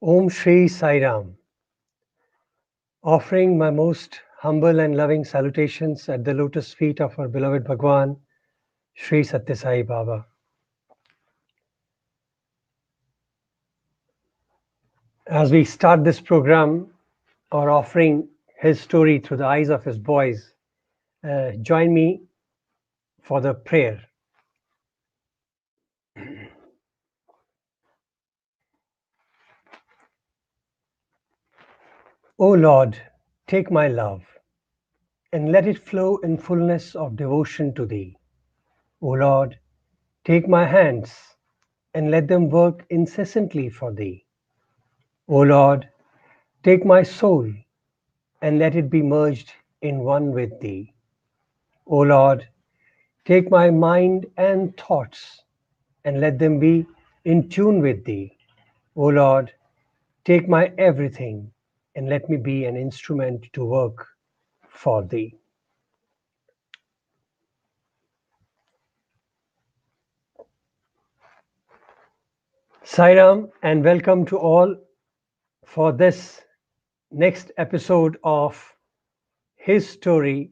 Om Shri Sai Ram, offering my most humble and loving salutations at the lotus feet of our beloved Bhagwan, Sri Satya Sai Baba. As we start this program, or offering his story through the eyes of his boys, join me for the prayer. O Lord, take my love and let it flow in fullness of devotion to Thee. O Lord, take my hands and let them work incessantly for Thee. O Lord, take my soul and let it be merged in one with Thee. O Lord, take my mind and thoughts and let them be in tune with Thee. O Lord, take my everything and let me be an instrument to work for Thee. Sai Ram, and welcome to all for this next episode of his story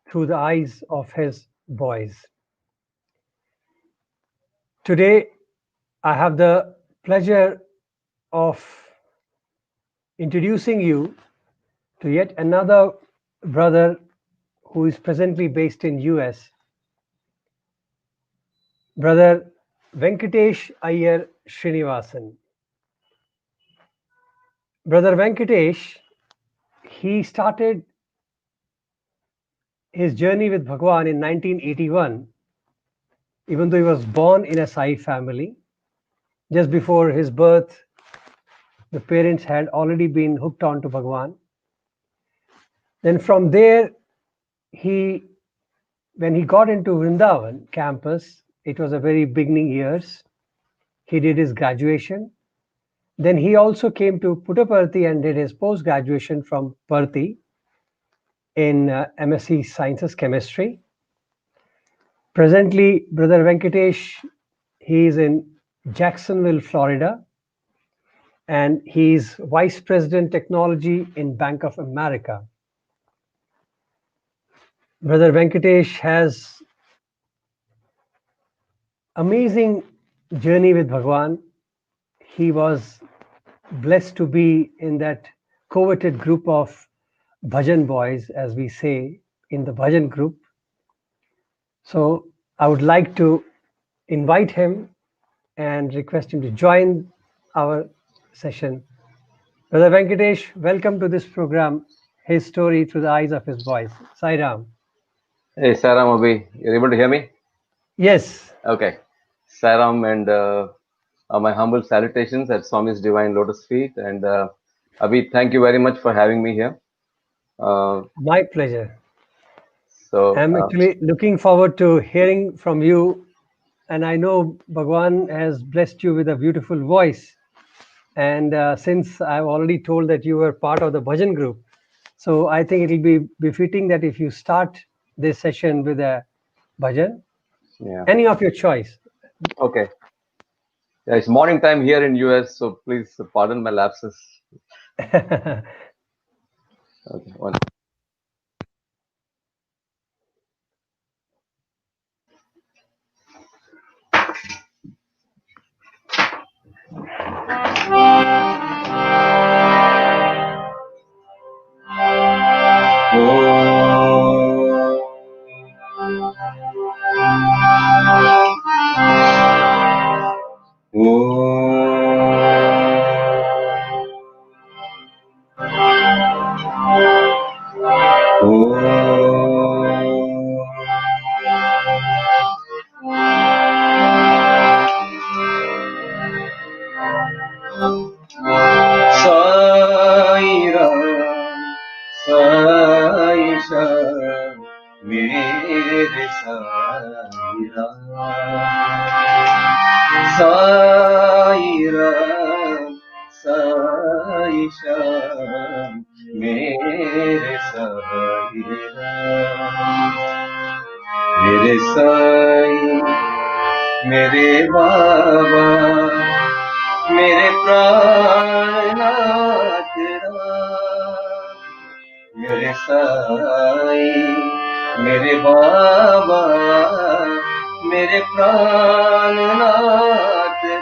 through the eyes of his boys. Today, I have the pleasure of introducing you to yet another brother who is presently based in US, brother Venkatesh Iyer Srinivasan. Brother Venkatesh, he started his journey with Bhagwan in 1981, even though he was born in a Sai family. Just before his birth, the parents had already been hooked on to Bhagwan. Then from there, when he got into Vrindavan campus, it was a very beginning years. He did his graduation. Then he also came to Puttaparthi and did his post-graduation from Parthi in MSc Sciences Chemistry. Presently, Brother Venkatesh, he is in Jacksonville, Florida, and he's Vice President Technology in Bank of America. Brother Venkatesh has amazing journey with Bhagwan. He was blessed to be in that coveted group of Bhajan boys, as we say, in the Bhajan group. So I would like to invite him and request him to join our session. Brother Venkatesh, welcome to this program, his story through the eyes of his boys. Sai Ram. Hey, Saram, Abhi, you're able to hear me? Yes. Okay. Saram and my humble salutations at Swami's Divine Lotus Feet. And Abhi, thank you very much for having me here. My pleasure. So, I'm actually looking forward to hearing from you. And I know Bhagwan has blessed you with a beautiful voice. And since I've already told that you were part of the Bhajan group, so I think it'll be befitting that if you start this session with a Bhajan, yeah. any of your choice. Okay. Yeah, it's morning time here in US, so please pardon my lapses. Okay. One. मेरे प्राणनाथ राम, मेरे साई, मेरे बाबा, मेरे प्राणनाथ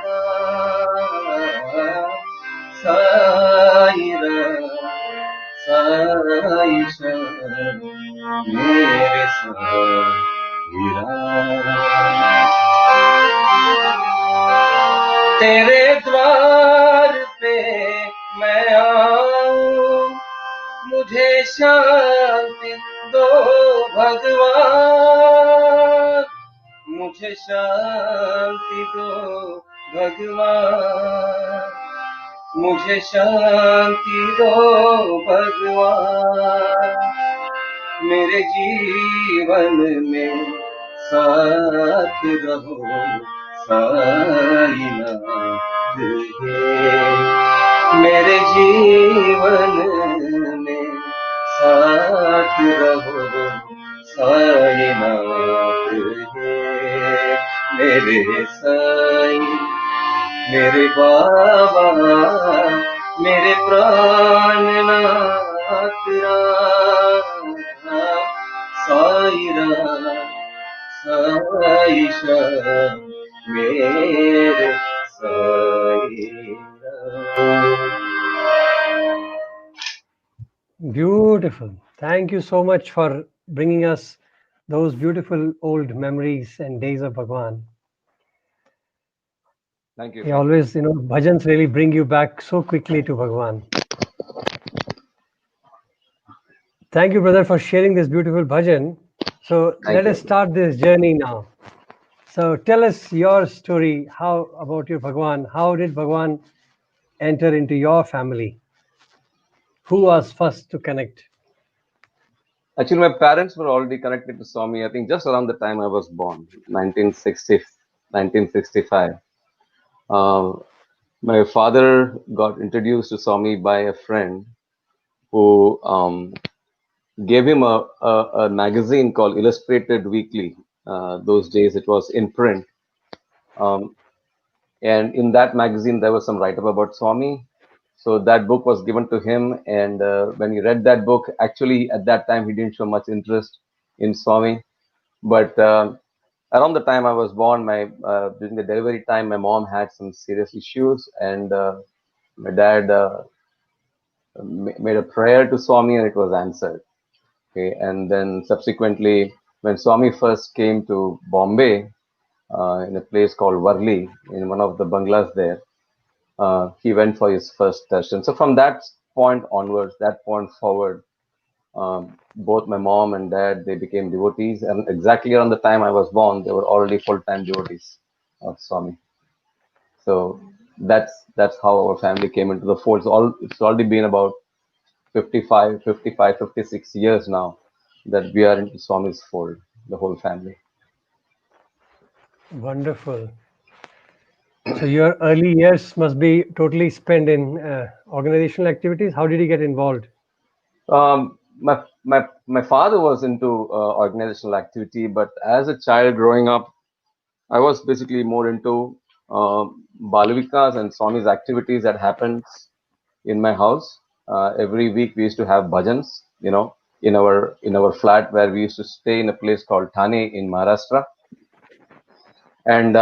राम, साई राम, साई शरण, मेरे साई राम। तेरे द्वार पे मैं आऊं, मुझे शांति दो भगवान, मुझे शांति दो भगवान, मुझे शांति दो भगवान, मेरे जीवन में साथ रहो साईनाथ हे, मेरे जीवन में साथ रहो साईनाथ हे, मेरे साई, मेरे बाबा, मेरे प्राणनाथ राम, साई राम, साई शरण, मेरे Sai Ram. Beautiful. Thank you so much for bringing us those beautiful old memories and days of Bhagwan. Thank you. He Thank you. always, bhajans really bring you back so quickly to Bhagwan. Thank you, brother, for sharing this beautiful bhajan. So Thank let us you. start this journey now. So tell us your story. How about your Bhagwan? How did Bhagwan enter into your family? Who was first to connect? Actually, my parents were already connected to Swami, I think just around the time I was born, 1960, 1965. Uh, my father got introduced to Swami by a friend who gave him a magazine called Illustrated Weekly. Those days it was in print. Um, and in that magazine, there was some write up about Swami. So that book was given to him. And when he read that book, actually at that time, he didn't show much interest in Swami. But around the time I was born, my during the delivery time, my mom had some serious issues, and my dad made a prayer to Swami, and it was answered. Okay, and then subsequently, when Swami first came to Bombay, in a place called Worli, in one of the bungalows there, he went for his first darshan. So from that point onwards, that point forward, both my mom and dad, they became devotees, and exactly around the time I was born, they were already full-time devotees of Swami. So that's how our family came into the fold. It's already been about 56 years now that we are into Swami's fold, the whole family. Wonderful. So your early years must be totally spent in organizational activities. How did you get involved? My father was into organizational activity, but as a child growing up, I was basically more into Balavikas and Swami's activities that happens in my house. Every week we used to have bhajans, in our flat where we used to stay in a place called Thane in Maharashtra, and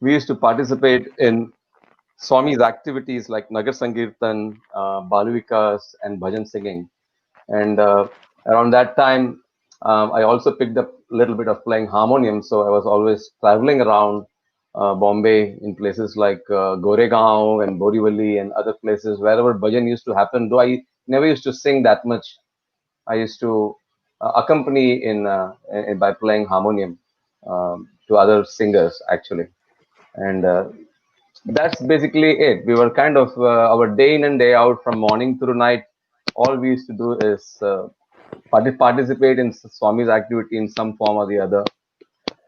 we used to participate in Swami's activities like Nagar Sankirtan, Balavikas, and bhajan singing. And around that time, I also picked up a little bit of playing harmonium. So I was always traveling around Bombay in places like Goregaon and Borivali and other places wherever bhajan used to happen. Though I never used to sing that much, I used to accompany by playing harmonium to other singers actually. And that's basically it. We were kind of our day in and day out from morning through night. All we used to do is participate in Swami's activity in some form or the other.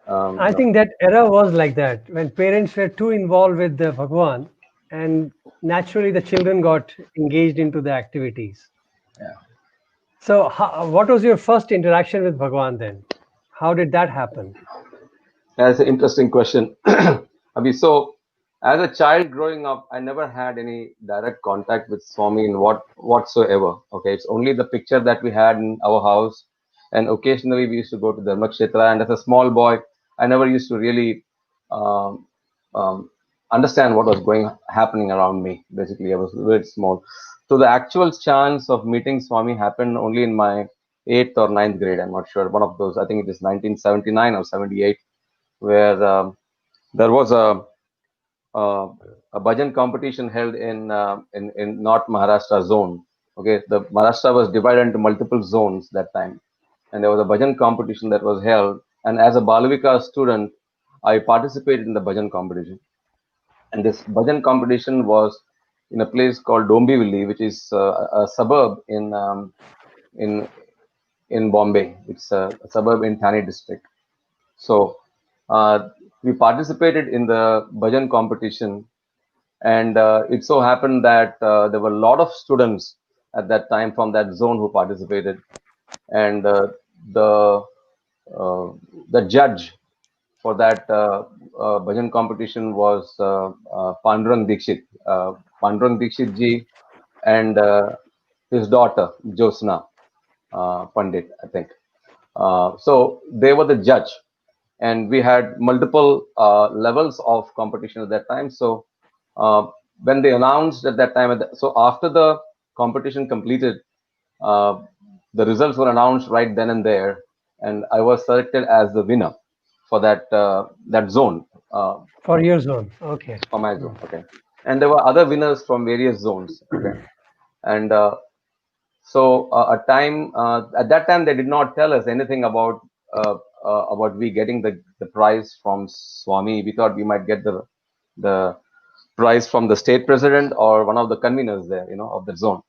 Um, I you know, think that era was like that when parents were too involved with the Bhagwan, and naturally the children got engaged into the activities. yeah. So, what was your first interaction with Bhagwan then? How did that happen? That's an interesting question. Abhi, so As a child growing up, I never had any direct contact with Swami in whatsoever. Okay, it's only the picture that we had in our house, and occasionally we used to go to Dharmakshetra. And as a small boy, I never used to really um, um, understand what was going happening around me. Basically, I was very small. So the actual chance of meeting Swami happened only in my eighth or ninth grade. I'm not sure. One of those. I think it is 1979 or 78, where there was uh, a bhajan competition held in North Maharashtra zone. Okay, the Maharashtra was divided into multiple zones that time, and there was a bhajan competition that was held. And as a Balavika student, I participated in the bhajan competition. And this bhajan competition was in a place called Dombivli, which is a suburb in in Bombay. It's a suburb in Thane district. So we participated in the bhajan competition, and it so happened that there were a lot of students at that time from that zone who participated, and the uh, the judge for that bhajan competition was Pandurang Dikshit. Pandurang Dikshit ji and his daughter Josna Pandit, I think. So they were the judge, and we had multiple levels of competition at that time. So uh, when they announced at that time, so after the competition completed, uh, the results were announced right then and there, and I was selected as the winner for that zone, For your zone. Okay. for my zone. Mm. Okay, and there were other winners from various zones. Okay, and so at that time they did not tell us anything about we getting the prize from Swami. We thought we might get the prize from the state president or one of the conveners there, of the zone.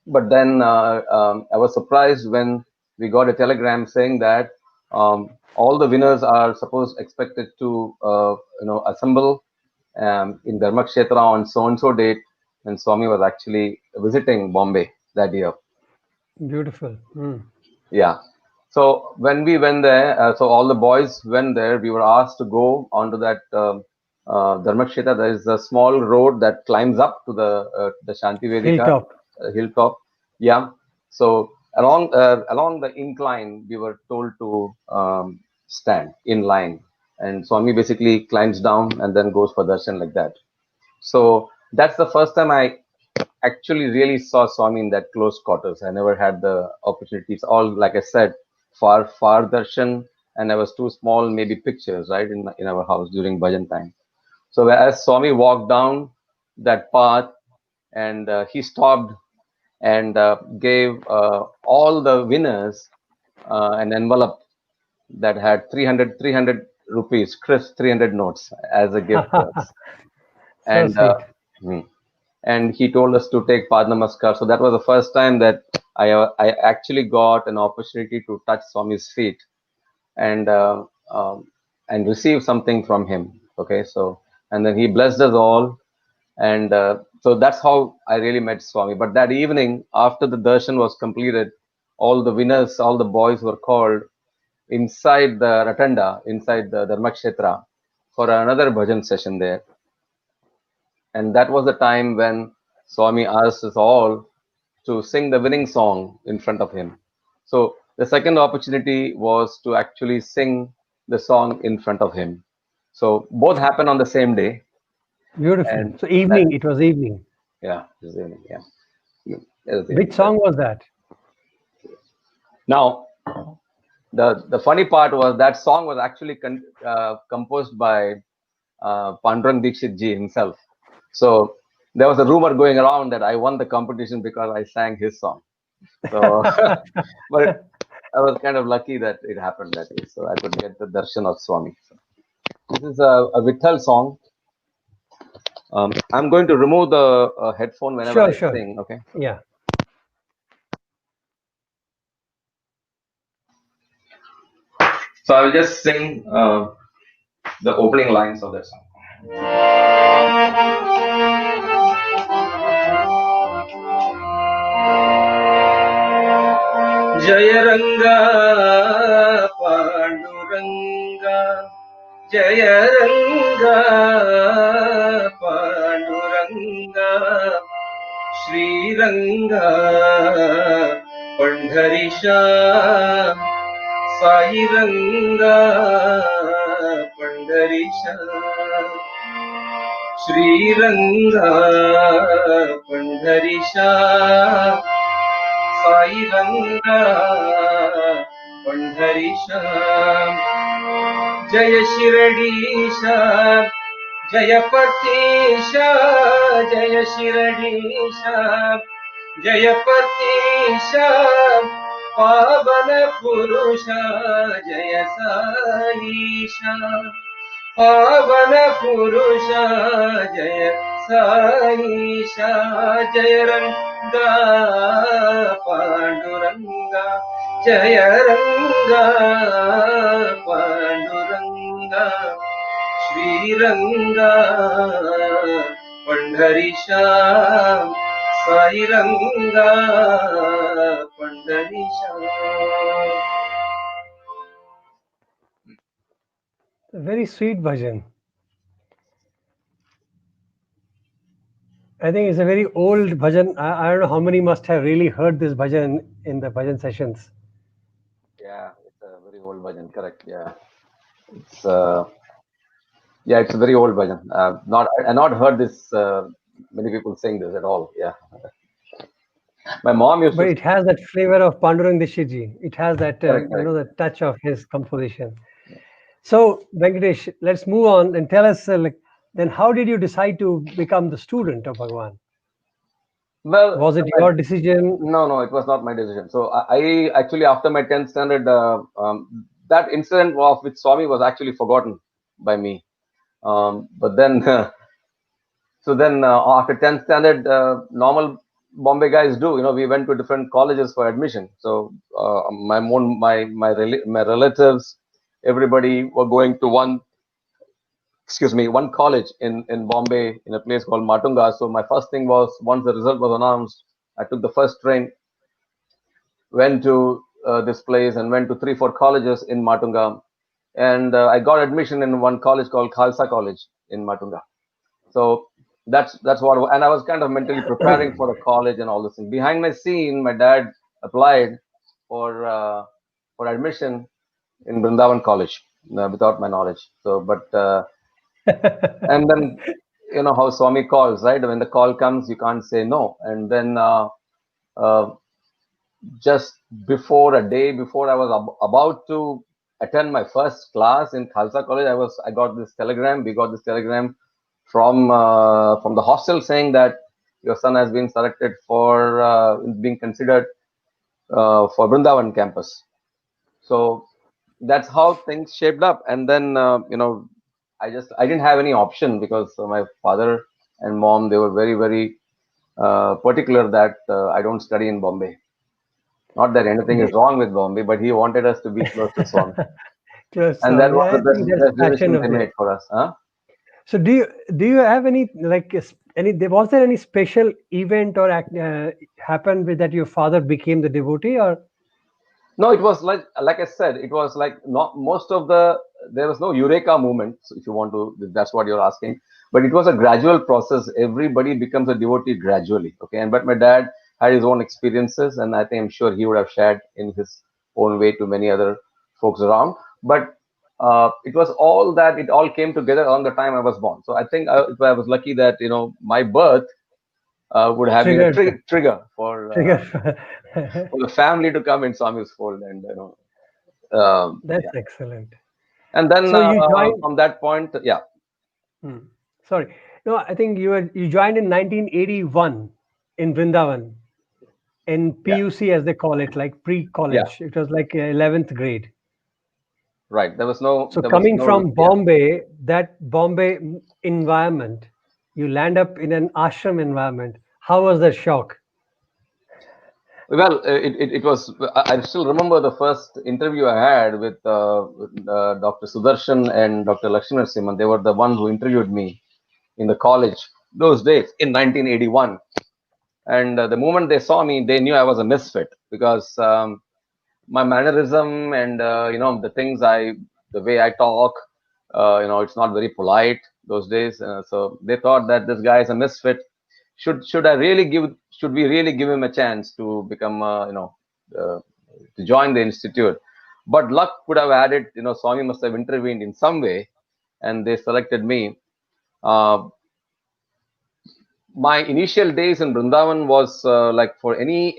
But then I was surprised when we got a telegram saying that all the winners are supposed expected to assemble in Dharmakshetra on so and so date, and Swami was actually visiting Bombay that year. Beautiful. Mm. Yeah. So when we went there, so all the boys went there. We were asked to go onto that Dharmakshetra. There is a small road that climbs up to the Shanti Vedika Hilltop. hilltop. Yeah. So along the incline, we were told to stand in line, and Swami basically climbs down and then goes for darshan like that. So that's the first time I actually really saw Swami in that close quarters. I never had the opportunities. All, like I said, far darshan, and I was too small, maybe pictures, right, in our house during bhajan time. So as Swami walked down that path, and he stopped and gave all the winners an envelope that had 300 rupees, crisp 300 notes as a gift to us. So And sweet. hmm, and he told us to take Pad Namaskar. So that was the first time that I actually got an opportunity to touch Swami's feet and and receive something from him. Okay, so and then he blessed us all, and so that's how I really met Swami. But that evening, after the darshan was completed, all the winners, all the boys were called inside the Ratanda, inside the Dharmakshetra, for another bhajan session there. And that was the time when Swami asked us all to sing the winning song in front of him. So the second opportunity was to actually sing the song in front of him. So both happened on the same day, Beautiful. and So that evening, it was evening. yeah, this evening, yeah, yeah, this Which evening. That, song was that? now the funny part was that song was actually composed by Pandurang Dikshit ji himself. So there was a rumor going around that I won the competition because I sang his song. So, but I was kind of lucky that it happened that way, so I could get the darshan of Swami. So this is a Vitthal song. I'm going to remove the headphone whenever Sure, I sure. sing. Okay. Yeah. So I will just sing the opening lines of that song. Jaya Ranga Panduranga Jaya Ranga Sriranga पंढरीशा साईरंगा पंढरीशा Sriranga पंढरीशा साईरंगा पंढरीशा जय शिरडीशा जय पतीशा जय शिरडीशा जय पतीशा पावन पुरुषा जय साईशा पावन पुरुषा जय साईशा जय रंगा पांडुरंगा जय रंगा Panduranga Sriranga पंढरीशा साईरंगा पंढरीशा. A very sweet bhajan. I think it's a very old bhajan. I don't know how many must have really heard this bhajan in the bhajan sessions. Yeah, it's a very old bhajan, correct. Yeah, it's yeah, it's a very old bhajan. Not I not heard this. Many people sing this at all. Yeah, my mom used But to. it has that flavor of Pandurang Dishiji. It has that, Correct, correct. the touch of his composition. So, Venkatesh, let's move on and tell us, like, then how did you decide to become the student of Bhagwan? Well, Was it your decision? no, no, it was not my decision. So I actually after my 10th standard, that incident of with Swami was actually forgotten by me. But then, so then after 10th standard, normal Bombay guys do. You know, we went to different colleges for admission. So my relatives, everybody were going to one college in Bombay in a place called Matunga. So my first thing was once the result was announced, I took the first train, went to this place and went to 3 4 colleges in Matunga, and I got admission in one college called Khalsa College in Matunga. So that's what, and I was kind of mentally preparing for the college and all this thing. Behind my scene, my dad applied for uh, for admission in Brindavan College without my knowledge. So, but and then you know how Swami calls, right? When the call comes, you can't say no. And then uh, just before a day before I was about to attend my first class in Khalsa College, I got this telegram. We got this telegram from the hostel saying that your son has been selected for being considered for Brindavan campus. So that's how things shaped up. And then I didn't have any option because my father and mom, they were very particular that I don't study in Bombay. Not that anything is wrong with Bombay, but he wanted us to be close to Swami, Just, and that was yeah, the I think that's best passion decision of they theirs. made for us. Huh? So, do you have any, like, any? Was there any special event or happened with that your father became the devotee, or No, it was like I said, it was like not most of the there was no eureka moment. So if you want to, that's what you're asking. But it was a gradual process. Everybody becomes a devotee gradually. Okay, and but my dad had his own experiences, and I think I'm sure he would have shared in his own way to many other folks around. But it was all that it all came together on the time I was born. So I think I was lucky that my birth would have been a triggered? trigger for Triggered. for the family to come in Swami's fold, and That's yeah. excellent. And then So you joined. from that point, yeah, Hmm, sorry, no, I think you joined in 1981 in Brindavan in yeah, PUC as they call it, like yeah, pre-college. It was like 11th grade. right. So There was coming no, from yeah. Bombay, that Bombay environment, you land up in an ashram environment. How was the shock? Well, it was. I still remember the first interview I had with Dr. Sudarshan and Dr. Lakshman Simon. They were the ones who interviewed me in the college those days in 1981. And the moment they saw me, they knew I was a misfit because my mannerism and the things the way I talk, it's not very polite those days. So they thought that this guy is a misfit. should I really give should we really give him a chance to become uh, to join the institute? But luck could have added, Swami must have intervened in some way, and they selected me. Uh, my initial days in Brindavan was like for any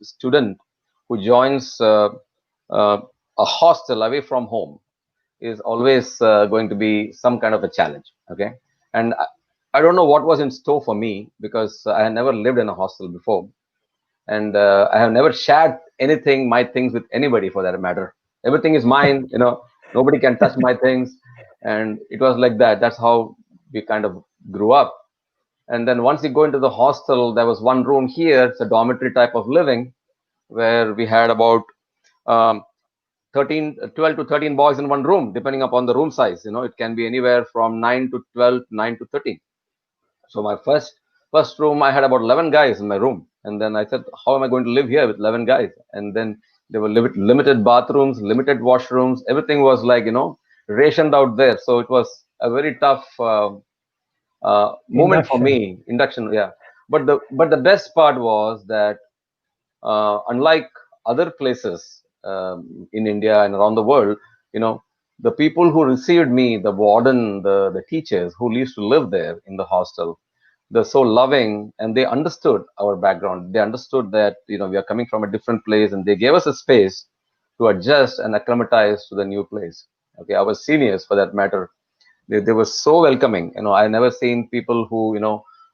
student who joins uh, a hostel away from home is always going to be some kind of a challenge. Okay, and I don't know what was in store for me because I had never lived in a hostel before, and I have never shared anything, my things with anybody for that matter. Everything is mine. Nobody can touch my things, and it was like that. That's how we kind of grew up. And then once you go into the hostel, there was one room here. It's a dormitory type of living where we had about um, 12 to 13 boys in one room, depending upon the room size. It can be anywhere from 9 to 12, 9 to 13. So my first room, I had about 11 guys in my room. And then I said, how am I going to live here with 11 guys? And then there were limited bathrooms, limited washrooms. Everything was like, rationed out there. So it was a very tough moment for Induction. me, induction. Yeah. But the best part was that unlike other places in India and around the world, the people who received me, the warden, the teachers who used to live there in the hostel, they're so loving, and they understood our background. They understood that we are coming from a different place, and they gave us a space to adjust and acclimatize to the new place. Okay, our seniors, for that matter, they were so welcoming. I never seen people who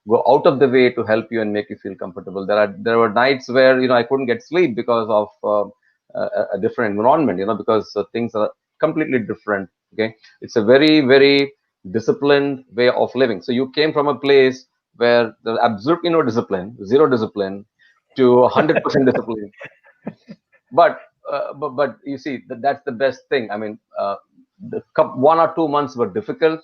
go out of the way to help you and make you feel comfortable. There were nights where I couldn't get sleep because of a different environment. Because things are completely different. Okay, it's a very very disciplined way of living. So you came from a place where there's absolutely no discipline, zero discipline, to 100% discipline. But you see that's the best thing. I mean, the 1 or 2 months were difficult,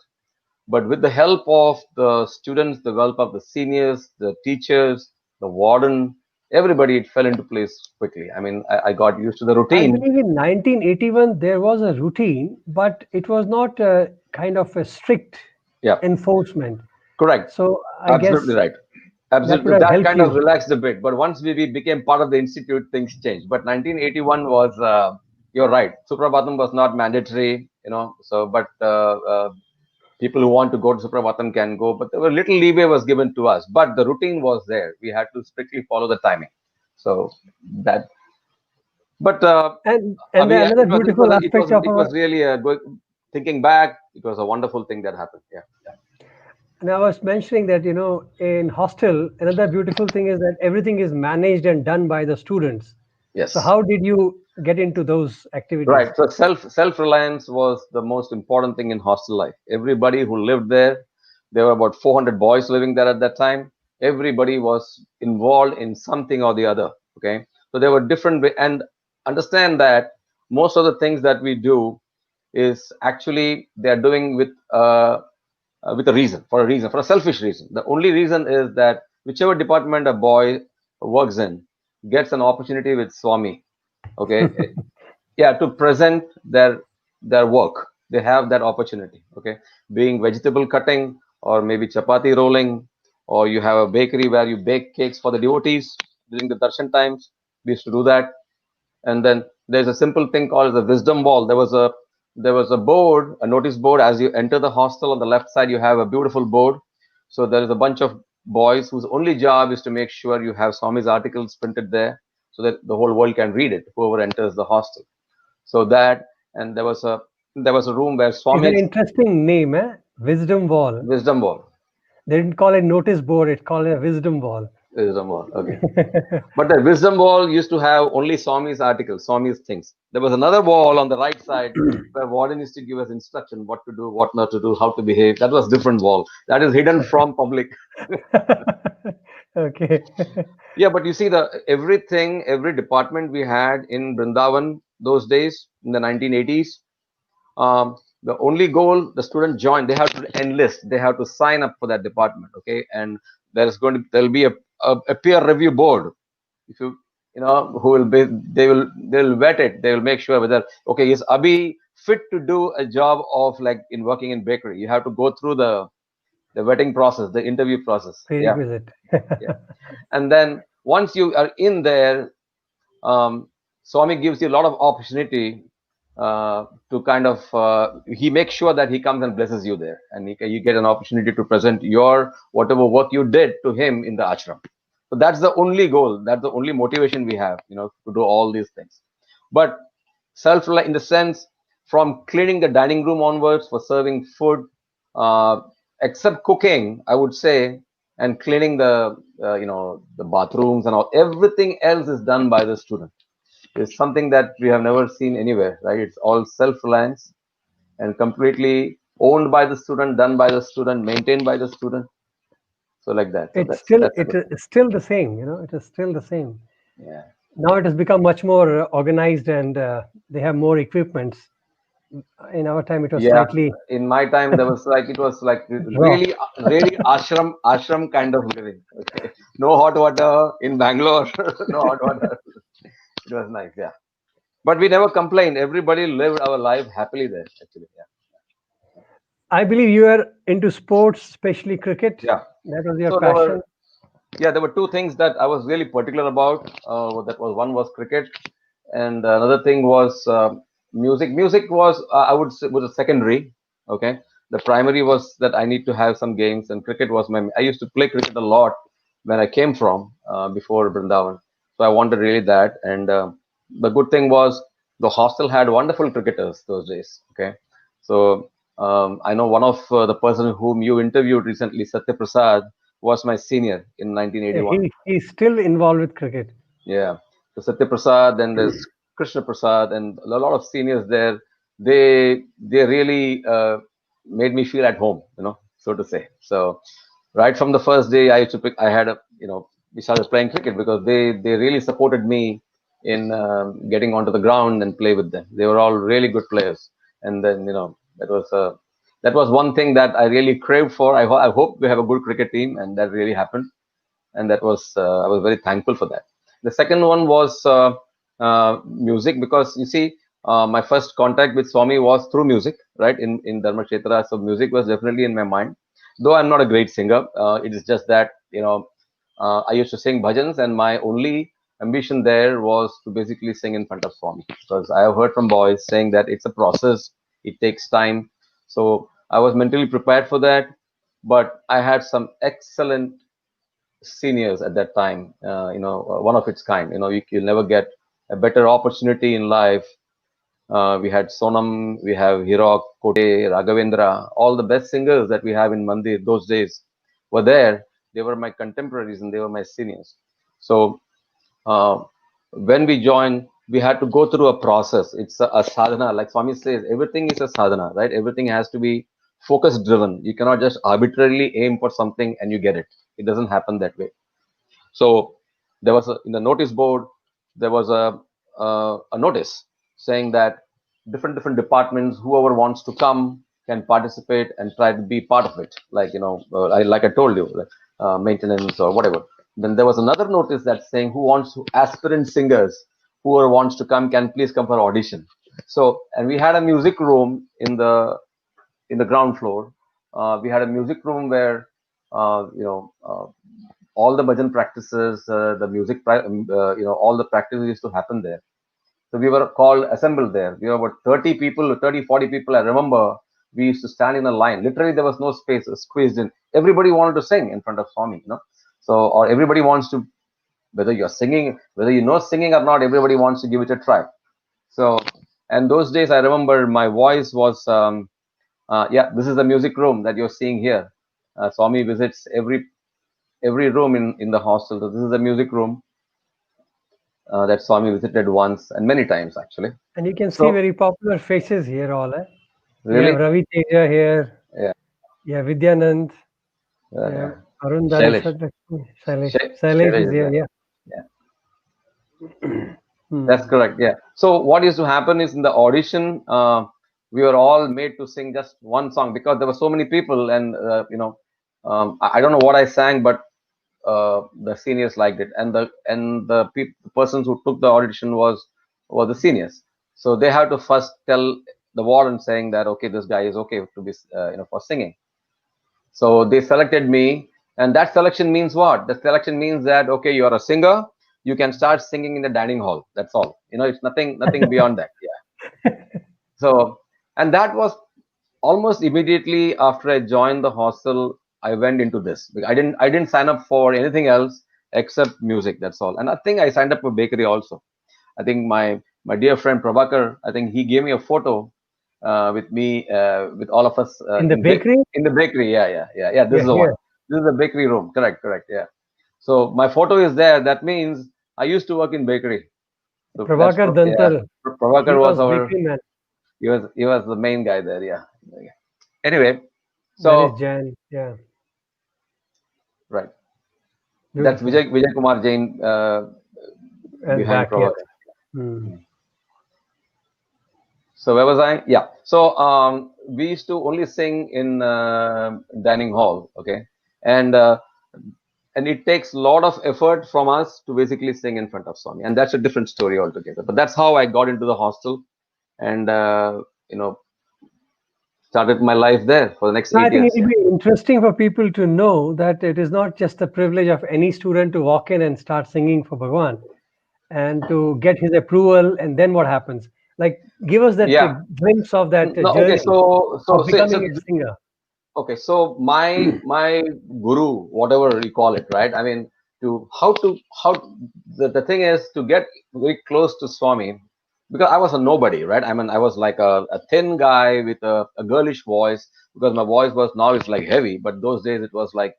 but with the help of the students, the help of the seniors, the teachers, the warden, everybody, it fell into place quickly. I mean, I got used to the I routine. believe in 1981 there was a routine, but it was not a kind of a strict Yeah, enforcement. correct. So I Absolutely guess right. that would Absolutely. have That helped kind of you. relaxed a bit. But once we became part of the institute, things changed. But 1981 was, you're right. Suprabhatam was not mandatory, So, but people who want to go to Suprabhatam can go. But there were little leeway was given to us. But the routine was there. We had to strictly follow the timing. So that. But And Abhi, another beautiful aspect of it our, was really thinking back. It was a wonderful thing that happened. Yeah. and I was mentioning that, in hostel, another beautiful thing is that everything is managed and done by the students. So Yes. how did you get into those Right. activities? So self-reliance was the most important thing in hostel life. Everybody who lived there were about 400 boys living there at that time. Everybody was involved in something or the other. Okay. So there were different and understand that most of the things that we do is actually they are doing with a reason, for a selfish reason. The only reason is that whichever department a boy works in gets an opportunity with Swami. Okay, yeah, to present their work, they have that opportunity. Okay, being vegetable cutting or maybe chapati rolling, or you have a bakery where you bake cakes for the devotees during the darshan times. We used to do that. And then there's a simple thing called the wisdom wall. There was a board, a notice board. As you enter the hostel, on the left side you have a beautiful board. So there is a bunch of boys whose only job is to make sure you have Swami's articles printed there, so that the whole world can read it, whoever enters the hostel. So that, and there was a room where It's an Swami's interesting name, eh? Wisdom wall. wisdom wall. They didn't call it notice board, it's called a wisdom wall. Wisdom wall. Okay. But the wisdom wall used to have only Swami's articles, Swami's things. There was another wall on the right side where warden used to give us instruction what to do, what not to do, how to behave. That was different wall. That is hidden from public. Okay. Yeah, but you see every department we had in Brindavan those days in the 1980s. The only goal the student join, they have to enlist, they have to sign up for that department. Okay, and there'll be a peer review board. If who will be, they'll vet it, they will make sure whether, okay, is Abhi fit to do a job of like in working in bakery. You have to go through the vetting process, the interview process. Yeah, Prerequisite. yeah. And then once you are in there, um, Swami gives you a lot of opportunity to kind of he makes sure that he comes and blesses you there, and you get an opportunity to present your whatever work you did to him in the ashram. So that's the only goal. That's the only motivation we have, to do all these things. But self in the sense from cleaning the dining room onwards for serving food, uh, except cooking, I would say, and cleaning the bathrooms and all. Everything else is done by the student. It's something that we have never seen anywhere, right? It's all self-reliance and completely owned by the student, done by the student, maintained by the student. So like that. So It's that's still that's a it good thing. is still the same. It is still the same. Yeah. Now it has become much more organized, and they have more equipments. In our time, it was Yeah, slightly in my time, there was like it was like raw. really ashram kind of living. Okay, no hot water in Bangalore, no hot water. It was nice, yeah. But we never complained. Everybody lived our life happily there, actually. Yeah, I believe you are into sports, especially cricket. yeah. That was your So there passion. were there were two things that I was really particular about. That was one was cricket, and another thing was music. Music was I would say was a secondary. Okay, the primary was that I need to have some games, and cricket was my. I used to play cricket a lot when I came from before Brindavan, so I wanted really that. And the good thing was the hostel had wonderful cricketers those days. Okay, so I know one of the person whom you interviewed recently, Satya Prasad, was my senior in Yeah, 1981. he's still involved with cricket. Yeah. So Satya Prasad, then there's Krishna Prasad, and a lot of seniors there. They really made me feel at home, so to say. So right from the first day, I used to pick. I had we started playing cricket because they really supported me in getting onto the ground and play with them. They were all really good players, and then that was one thing that I really craved for. I hope we have a good cricket team, and that really happened, and that was I was very thankful for that. The second one was music, because you see, my first contact with Swami was through music, right? In Dharmakshetra, so music was definitely in my mind. Though I'm not a great singer, it is just that I used to sing bhajans, and my only ambition there was to basically sing in front of Swami, because I have heard from boys saying that it's a process, it takes time. So I was mentally prepared for that, but I had some excellent seniors at that time, one of its kind. You'll never get a better opportunity in life. We had Sonam, we have Hirok, Kote, Raghavendra, all the best singers that we have in Mandir those days were there. They were my contemporaries and they were my seniors. So uh, when we joined, we had to go through a process. It's a sadhana, like Swami says, everything is a sadhana, right? Everything has to be focus driven. You cannot just arbitrarily aim for something and you get it. It doesn't happen that way. So there was in the notice board, there was a notice saying that different departments, whoever wants to come can participate and try to be part of it. Like like I told you, like, maintenance or whatever. Then there was another notice that's saying who wants to, aspirant singers, whoever wants to come can please come for audition. So, and we had a music room in the ground floor. We had a music room where all the bhajan practices, the music, all the practices used to happen there. So we were called assembled there. We were about 30 people, 30, 40 people. I remember we used to stand in a line. Literally, there was no space squeezed in. Everybody wanted to sing in front of Swami. So, or everybody wants to, whether you're singing, whether you know singing or not, everybody wants to give it a try. So, and those days, I remember my voice was, yeah, this is the music room that you're seeing here. Swami visits every room in the hostel. So this is the music room that Swami visited once and many times actually. And you can see So very popular faces here, all. You have really, Ravi Teja here, yeah, you have Vidyanand, you have yeah. Arun Shailesh, Shailesh. Shailesh is Shailesh is here, there. yeah. Yeah, that's Hmm. correct. Yeah. So what used to happen is in the audition, we were all made to sing just one song because there were so many people, and I don't know what I sang, but the seniors liked it, and the persons who took the audition was the seniors. So they have to first tell the warden saying that okay, this guy is okay to be for singing. So they selected me, and that selection means what? The selection means that okay, you are a singer, you can start singing in the dining hall. That's all. It's nothing beyond that. Yeah. So, and that was almost immediately after I joined the hostel. I went into this. I didn't sign up for anything else except music. That's all. And I think I signed up for bakery also. I think my dear friend Prabhakar, I think he gave me a photo with me with all of us In the bakery? in the bakery. Yeah, yeah, yeah, yeah. This Yeah, is the one. here. This is the bakery room. Correct, correct. Yeah. So my photo is there. That means I used to work in bakery. So that's Prabhakar yeah. Dantal. He Prabhakar was was our bakery man. he was the main guy there. Yeah. Yeah. Anyway, That is so Jan. Yeah, right. That's beautiful. Vijay Kumar Jain And behind back, yes. Prabhakar. Hmm. So where was I? Yeah. So we used to only sing in dining hall, okay, and uh, and it takes a lot of effort from us to basically sing in front of Swami, and that's a different story altogether. But that's how I got into the hostel, and you know started my life there for the next I eight think years. it will Yeah. be interesting for people to know that it is not just the privilege of any student to walk in and start singing for Bhagwan and to get his approval, and then what happens? Like, give us that Yeah. glimpse of that No. Okay. journey of So becoming a singer. okay, so my guru, whatever you call it, right? I mean, how the thing is to get very close to Swami, because I was a nobody, right? I mean, I was like a thin guy with a girlish voice, because my voice was now it's like heavy, but those days it was like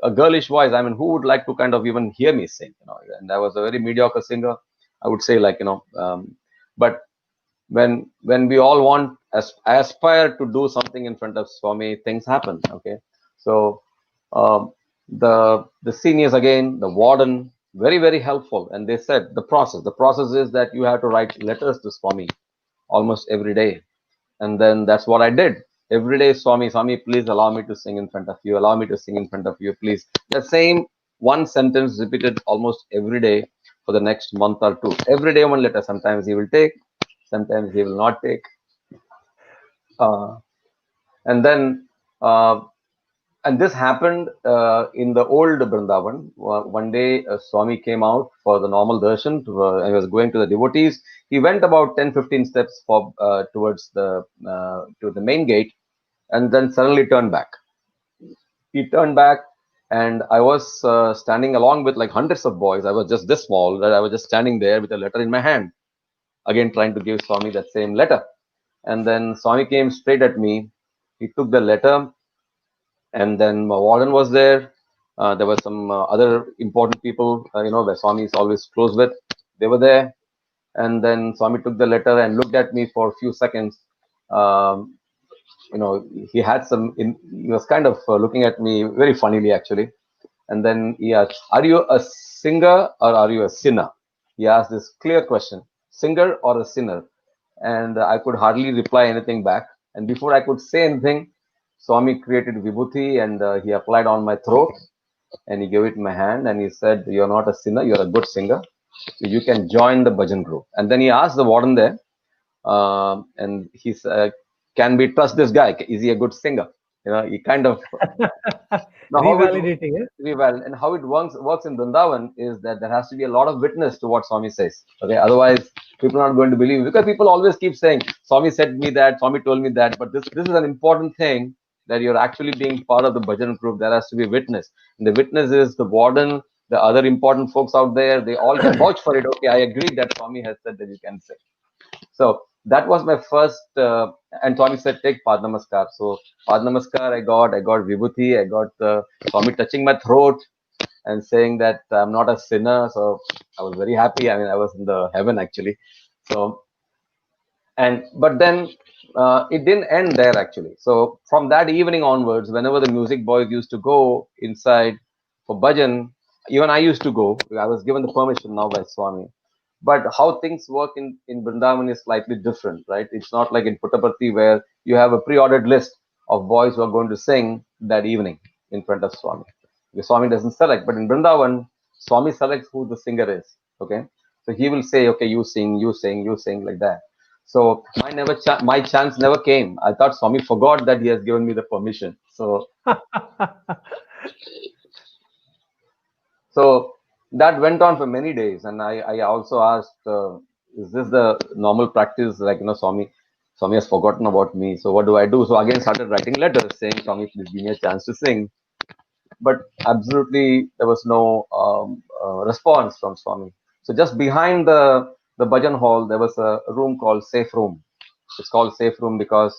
a girlish voice. I mean, who would like to kind of even hear me sing, And I was a very mediocre singer, I would say, but when we all want aspire to do something in front of Swami, things happen. Okay, so the seniors again, the warden, very helpful, and they said the process is that you have to write letters to Swami almost every day, and then that's what I did every day. Swami, please allow me to sing in front of you. Allow me to sing in front of you, please. The same one sentence repeated almost every day for the next month or two. Every day one letter. Sometimes he will take, sometimes he will not take. Uh, and then, uh, and this happened in the old Brindavan. One day, Swami came out for the normal darshan. He was going to the devotees. He went about 10-15 steps towards the to the main gate, and then suddenly turned back. He turned back, and I was standing along with like hundreds of boys. I was just this small that I was just standing there with a letter in my hand, again trying to give Swami that same letter. And then Swami came straight at me. He took the letter, and then my warden was there. There were some other important people, that Swami is always close with. They were there, and then Swami took the letter and looked at me for a few seconds. Um, he had some. He was kind of looking at me very funnily, actually. And then he asked, "Are you a singer or are you a sinner?" He asked this clear question: singer or a sinner? And I could hardly reply anything back. And before I could say anything, Swami created vibhuti, and he applied on my throat, and he gave it in my hand, and he said, "You're not a sinner, you're a good singer. So you can join the bhajan group." And then he asked the warden there, and he said, "Can we trust this guy? Is he a good singer?" He kind of now how it Revalidating, eh? very well, and how it works in Brindavan is that there has to be a lot of witness to what Swami says. Okay, otherwise people are not going to believe, because people always keep saying Swami said me that, Swami told me that, but this is an important thing, that you're actually being part of the bhajan group. There has to be witness, and the witness is the warden, the other important folks out there. They all can vouch for it. Okay, I agree that Swami has said that you can say. So that was my first, and Swami said, take Pad Namaskar. So Pad Namaskar, I got Vibhuti, I got Swami touching my throat and saying that I'm not a sinner. So I was very happy. I mean, I was in the heaven actually. So, but then it didn't end there actually. So from that evening onwards, whenever the music boys used to go inside for bhajan, even I used to go. I was given the permission now by Swami. But how things work in Brindavan is slightly different, right? It's not like in Puttaparthi where you have a pre-ordered list of boys who are going to sing that evening in front of Swami. The Swami doesn't select, but in Brindavan, Swami selects who the singer is. Okay, so he will say, okay, you sing, you sing, you sing, like that. So my chance never came. I thought Swami forgot that he has given me the permission. So that went on for many days, and I also asked, is this the normal practice? Like, Swami has forgotten about me. So what do I do? So again, started writing letters saying, Swami, please give me a chance to sing. But absolutely, there was no response from Swami. So just behind the Bhajan hall, there was a room called Safe Room. It's called Safe Room because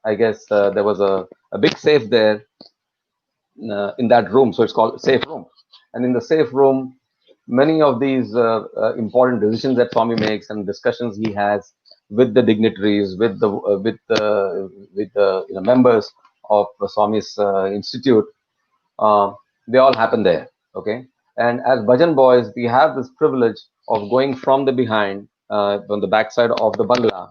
I guess there was a big safe there in that room. So it's called Safe Room. And in the Safe Room, many of these important decisions that Swami makes and discussions he has with the dignitaries, with the members of Swami's institute, uh, they all happen there. Okay, and as bhajan boys, we have this privilege of going from the behind, from the backside of the bangla,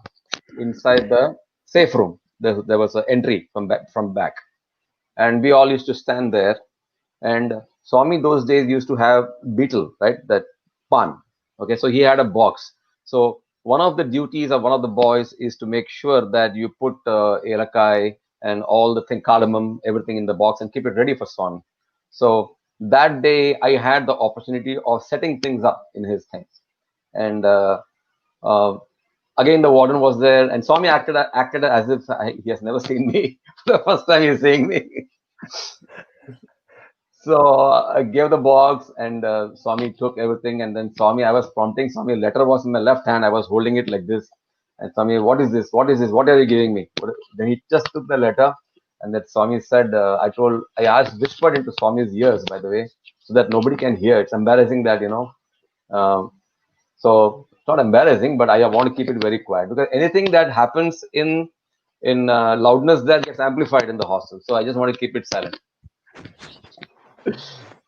inside the safe room. There was an entry from back, and we all used to stand there. And Swami those days used to have beetle, right? That pan. Okay, so he had a box. So one of the duties of one of the boys is to make sure that you put elakai and all the thing, cardamom, everything in the box and keep it ready for Swami. So that day I had the opportunity of setting things up in his things. And uh, again, the warden was there, and Swami acted as if he has never seen me. The first time he's seeing me. So I gave the box, and Swami took everything. And then Swami, I was prompting Swami. Letter was in my left hand. I was holding it like this. And Swami, what is this? What is this? What are you giving me? Then he just took the letter, and that Swami said, I asked, whispered into Swami's ears, by the way, so that nobody can hear. It's embarrassing that, Um, so it's not embarrassing, but I want to keep it very quiet because anything that happens in loudness that gets amplified in the hostel. So I just want to keep it silent.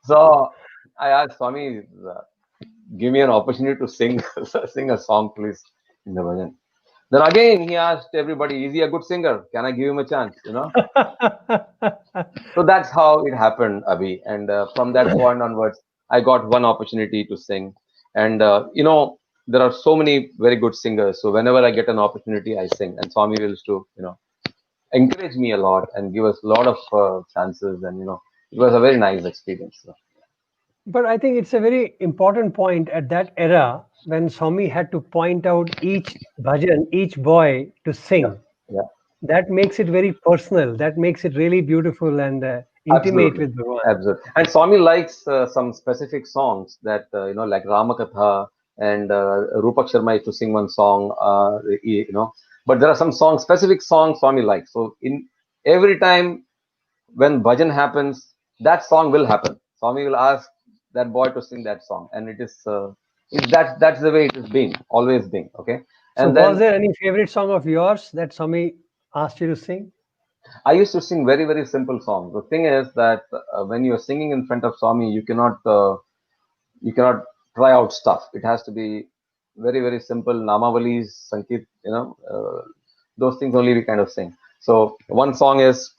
So I asked Swami, give me an opportunity to sing sing a song, please, in the bhajan. Then again he asked everybody, is he a good singer? Can I give him a chance? So that's how it happened, Abhi. And from that point onwards, I got one opportunity to sing. And there are so many very good singers. So whenever I get an opportunity, I sing. And Swami used to, encourage me a lot and give us a lot of chances. And it was a very nice experience. So, But I think it's a very important point at that era when Swami had to point out each bhajan, each boy to yeah, sing. yeah, That makes it very personal. That makes it really beautiful and intimate absolutely. with Bhagwan. Absolutely. And Swami likes some specific songs that, like Ramakatha and Rupak Sharma used to sing one song, but there are some songs, specific songs Swami likes. So in every time when bhajan happens, that song will happen. Swami will ask that boy to sing that song. And that's the way it has been, always been. Okay. So, And was then there any favorite song of yours that Swami asked you to sing? I used to sing very, very simple songs. The thing is that when you're singing in front of Swami, you cannot try out stuff. It has to be very, very simple. Namavalis, Sankit, those things only we kind of sing. So one song is.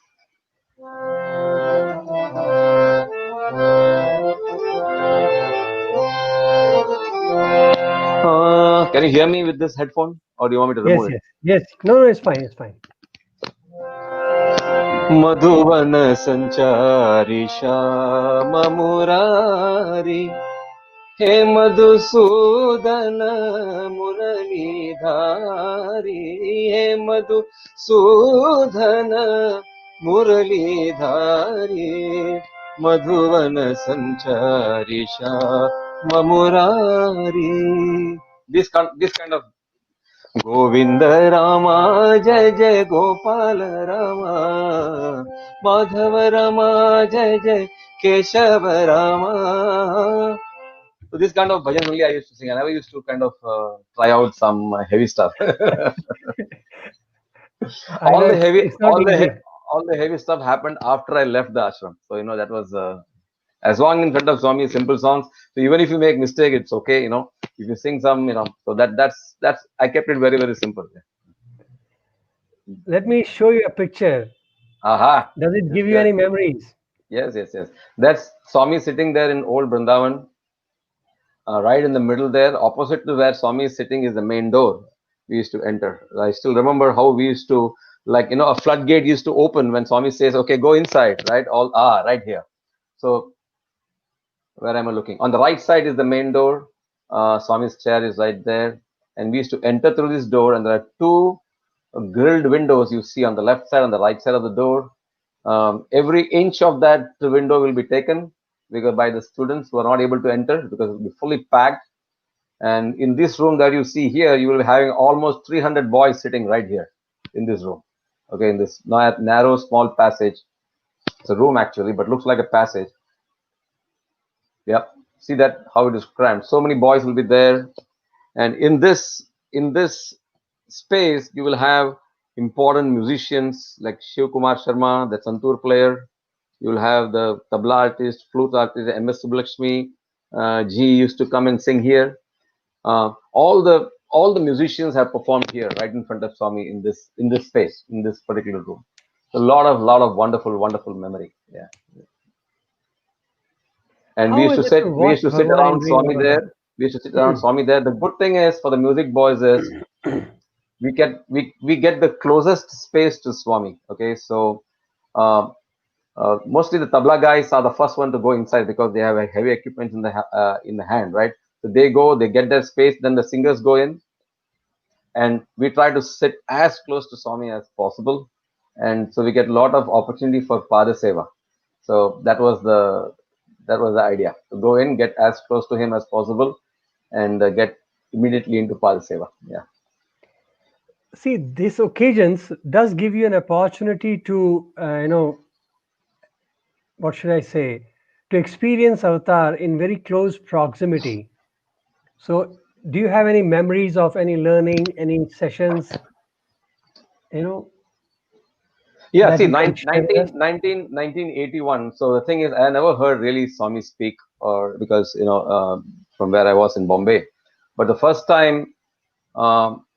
Can you hear me with this headphone, or do you want me to Yes, remove it? yes, yes. No, no, it's fine. It's fine. मधुवन संचारी श्याम मुरारी हे मधुसूदन मुरलीधारी हे मधुसूदन मुरलीधारी मधुवन संचारी Shyam Murari. This kind of Govind Rama जय जय गोपाल रामा माधव रामा जय जय Keshav Rama. So this kind of bhajan only I used to sing. I never used to kind of try out some heavy stuff. I know it's not All the easy. all the heavy stuff happened after I left the ashram. So that was as long in front of Swami, simple songs. So even if you make mistake, it's okay. If you sing some, so that's I kept it very, very simple. Let me show you a picture. Aha, Does it it's give you good. any memories? Yes, yes, yes. That's Swami sitting there in old Brindavan, right in the middle there. Opposite to where Swami is sitting is the main door. we used to enter. I still remember how we used to, like, a floodgate used to open when Swami says, okay, go inside, right? All, right here. So where am I looking? On the right side is the main door. Swami's chair is right there. And we used to enter through this door, and there are two grilled windows you see on the left side and the right side of the door. Every inch of that window will be taken because by the students who are not able to enter because it will be fully packed. And in this room that you see here, you will be having almost 300 boys sitting right here in this room. Okay, in this narrow, small passage. It's a room actually, but looks like a passage. Yep. See that how it is crammed. So many boys will be there, and in this space you will have important musicians like Shiv Kumar Sharma, the santoor player. You will have the tabla artist, flute artist, MS Subbulakshmi. G used to come and sing here. All the musicians have performed here, right in front of Swami in this space, in this particular room. A lot of wonderful memory. Yeah, and we How used is to it to sit we watch used to sit Bhagwan in around Swami Vrindavan? there. We used to sit around Swami there. The good thing is for the music boys is we get the closest space to Swami. Okay, so uh, mostly the tabla guys are the first one to go inside because they have a heavy equipment in the hand, right? So they go, they get their space, then the singers go in, and we try to sit as close to Swami as possible, and so we get a lot of opportunity for Pada Seva. So that was the idea to go in, get as close to him as possible, and get immediately into Pada Seva. Yeah. See, these occasions does give you an opportunity to, what should I say, to experience Avatar in very close proximity. So, do you have any memories of any learning, any sessions, you know, Yeah, that see, you can share with us? 1981. So the thing is, I never heard really Swami speak, or because from where I was in Bombay, but the first time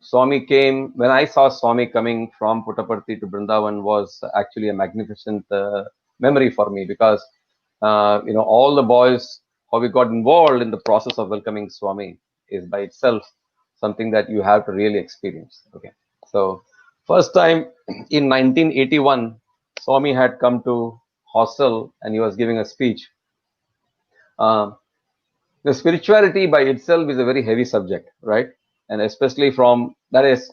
Swami came, when I saw Swami coming from Puttaparthi to Brindavan, was actually a magnificent memory for me because all the boys, how we got involved in the process of welcoming Swami is by itself something that you have to really experience. Okay, so first time in 1981, Swami had come to Hostel and he was giving a speech. Um, the spirituality by itself is a very heavy subject, right? And especially from that is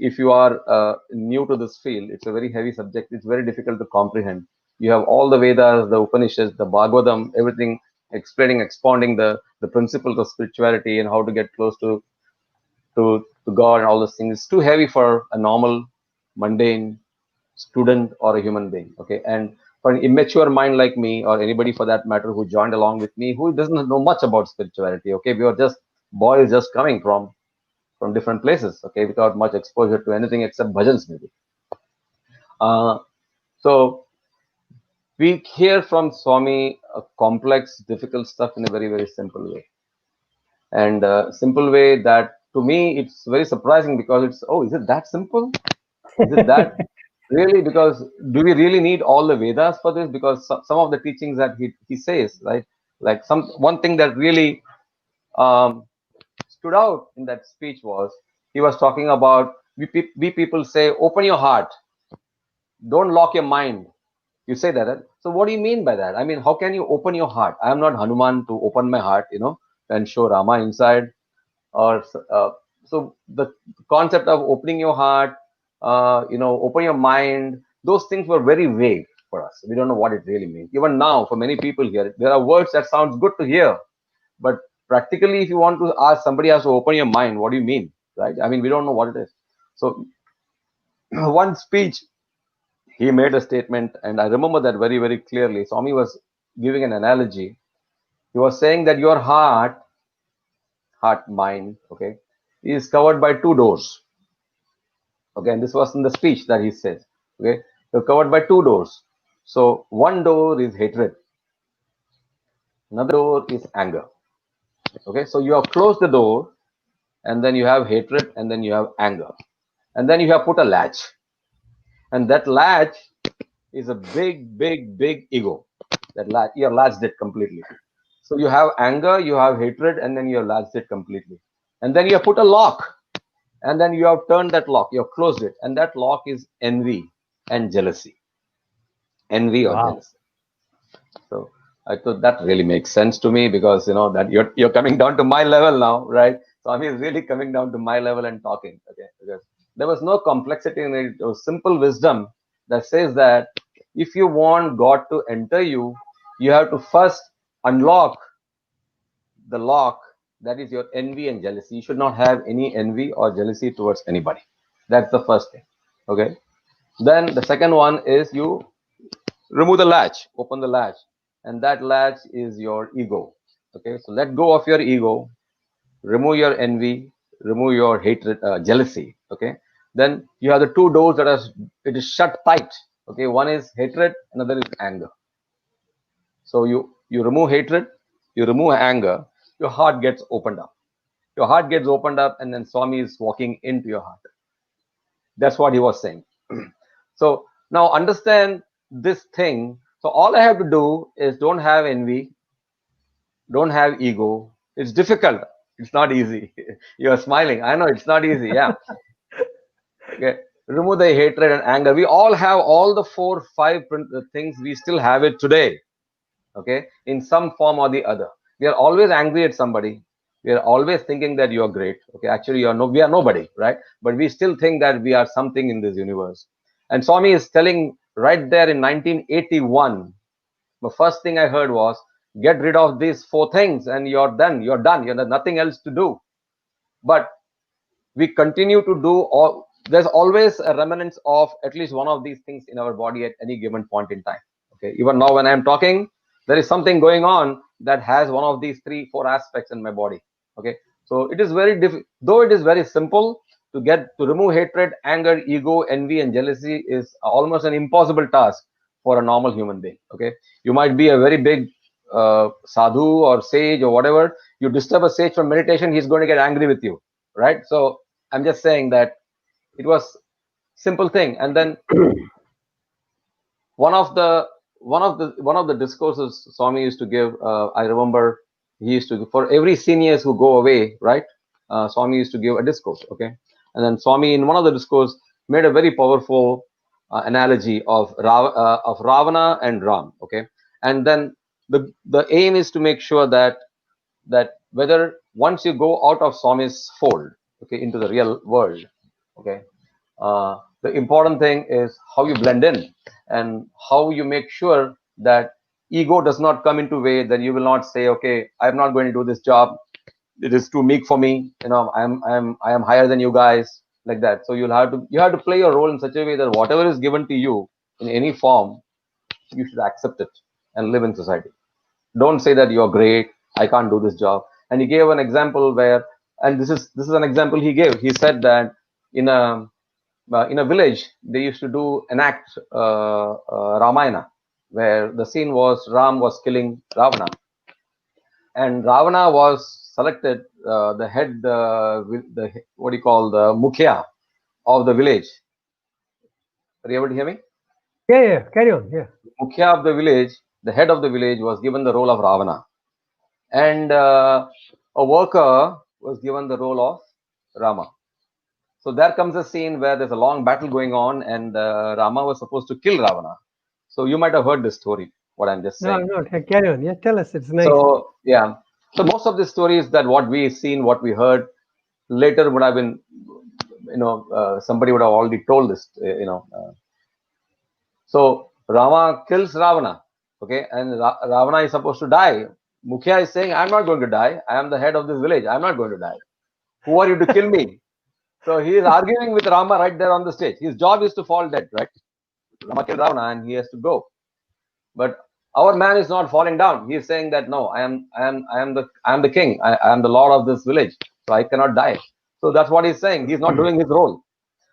if you are new to this field, it's a very heavy subject. It's very difficult to comprehend. You have all the Vedas, the Upanishads, the Bhagavatam, everything explaining, expounding the principles of spirituality and how to get close to God and all those things. It's too heavy for a normal, mundane student or a human being. Okay, and for an immature mind like me, or anybody for that matter who joined along with me, who doesn't know much about spirituality. Okay, we were just boys just coming from different places. Okay, without much exposure to anything except bhajans maybe. Uh, so we hear from Swami complex, difficult stuff in a very, very simple way. And simple way that to me it's very surprising because it's, oh, is it that simple? Is it that really? Because do we really need all the Vedas for this? Because some of the teachings that he says, right? Like one thing that really um, stood out in that speech was he was talking about we people say open your heart, don't lock your mind. You say that, right? So what do you mean by that? I mean, how can you open your heart? I am not Hanuman to open my heart, and show Rama inside. Or so the concept of opening your heart, open your mind. Those things were very vague for us. We don't know what it really means. Even now, for many people here, there are words that sounds good to hear, but practically, if you want to ask somebody has to open your mind, what do you mean, right? I mean, we don't know what it is. So one speech he made a statement, and I remember that very, very clearly. Swami was giving an analogy. He was saying that your heart, mind, okay, is covered by two doors. Okay, and this was in the speech that he said. Okay, you're covered by two doors. So one door is hatred, another door is anger. Okay, so you have closed the door, and then you have hatred, and then you have anger, and then you have put a latch, and that latch is a big, big, big ego. That latch, you have latched it completely. So you have anger, you have hatred, and then you have latched it completely. And then you have put a lock. and then you have turned that lock, you have closed it, and that lock is envy and jealousy. Envy or Wow. jealousy. So I thought that really makes sense to me, because that you're coming down to my level now, right? Swami is really coming down to my level and talking. Okay, because there was no complexity in it. It was simple wisdom that says that if you want God to enter you, you have to first unlock the lock, that is your envy and jealousy. You should not have any envy or jealousy towards anybody. That's the first thing. Okay. Then the second one is you remove the latch, open the latch, and that latch is your ego. Okay. So let go of your ego, remove your envy, remove your hatred, jealousy. Okay. Then you have the two doors that are, it is shut tight. Okay. One is hatred, another is anger. So you remove hatred, you remove anger, your heart gets opened up. Your heart gets opened up, and then Swami is walking into your heart. That's what he was saying. So now understand this thing. So all I have to do is don't have envy, don't have ego. It's difficult. It's not easy. You are smiling. I know it's not easy. Yeah. Okay. Remove the hatred and anger. We all have all the four, five things. We still have it today. Okay, in some form or the other. We are always angry at somebody. We are always thinking that you are great. Okay, actually we are nobody, right? But we still think that we are something in this universe. And Swami is telling right there in 1981, the first thing I heard was, get rid of these four things and you're done. You're done. You have nothing else to do. But we continue to do all, there's always a remnants of at least one of these things in our body at any given point in time. Okay, even now when I'm talking, there is something going on that has one of these three four aspects in my body. Okay, so it is very difficult, though it is very simple to get to remove hatred, anger, ego, envy and jealousy is almost an impossible task for a normal human being. Okay, you might be a very big sadhu or sage or whatever, you disturb a sage from meditation, he's going to get angry with you, right? So I'm just saying that it was simple thing. And then one of the one of the discourses Swami used to give, I remember he used to, for every seniors who go away, right? Swami used to give a discourse. Okay, and then Swami in one of the discourse made a very powerful analogy of Ravana and Ram. Okay, and then the aim is to make sure that whether once you go out of Swami's fold, okay, into the real world, okay, the important thing is how you blend in and how you make sure that ego does not come into way. Then you will not say, okay, I'm not going to do this job. It is too meek for me. I am higher than you guys, like that. So you have to play your role in such a way that whatever is given to you in any form, you should accept it and live in society. Don't say that you're great, I can't do this job. And he gave an example where, and this is an example he gave. He said that in a village they used to do an act, Ramayana, where the scene was Ram was killing Ravana, and Ravana was selected, the head, the what do you call, the mukhya of the village. Are you able to hear me? Yeah, yeah. Carry on. Yeah. Mukhya of the village, the head of the village, was given the role of Ravana, and a worker was given the role of Rama. So there comes a scene where there's a long battle going on, and Rama was supposed to kill Ravana. So you might have heard this story, what I'm just No, saying. no. Carry on. Yeah. Tell us. It's nice. So yeah, so most of the stories that what we seen, what we heard, later would have been, somebody would have already told this, So Rama kills Ravana, okay, and Ravana is supposed to die. Mukhya is saying, I'm not going to die. I am the head of this village. I'm not going to die. Who are you to kill me? So he is arguing with Rama right there on the stage. His job is to fall dead, right? Rama killed Ravana and he has to go. But our man is not falling down. He is saying that no, I am the king. I am the lord of this village. So I cannot die. So that's what he's saying. He's not doing his role.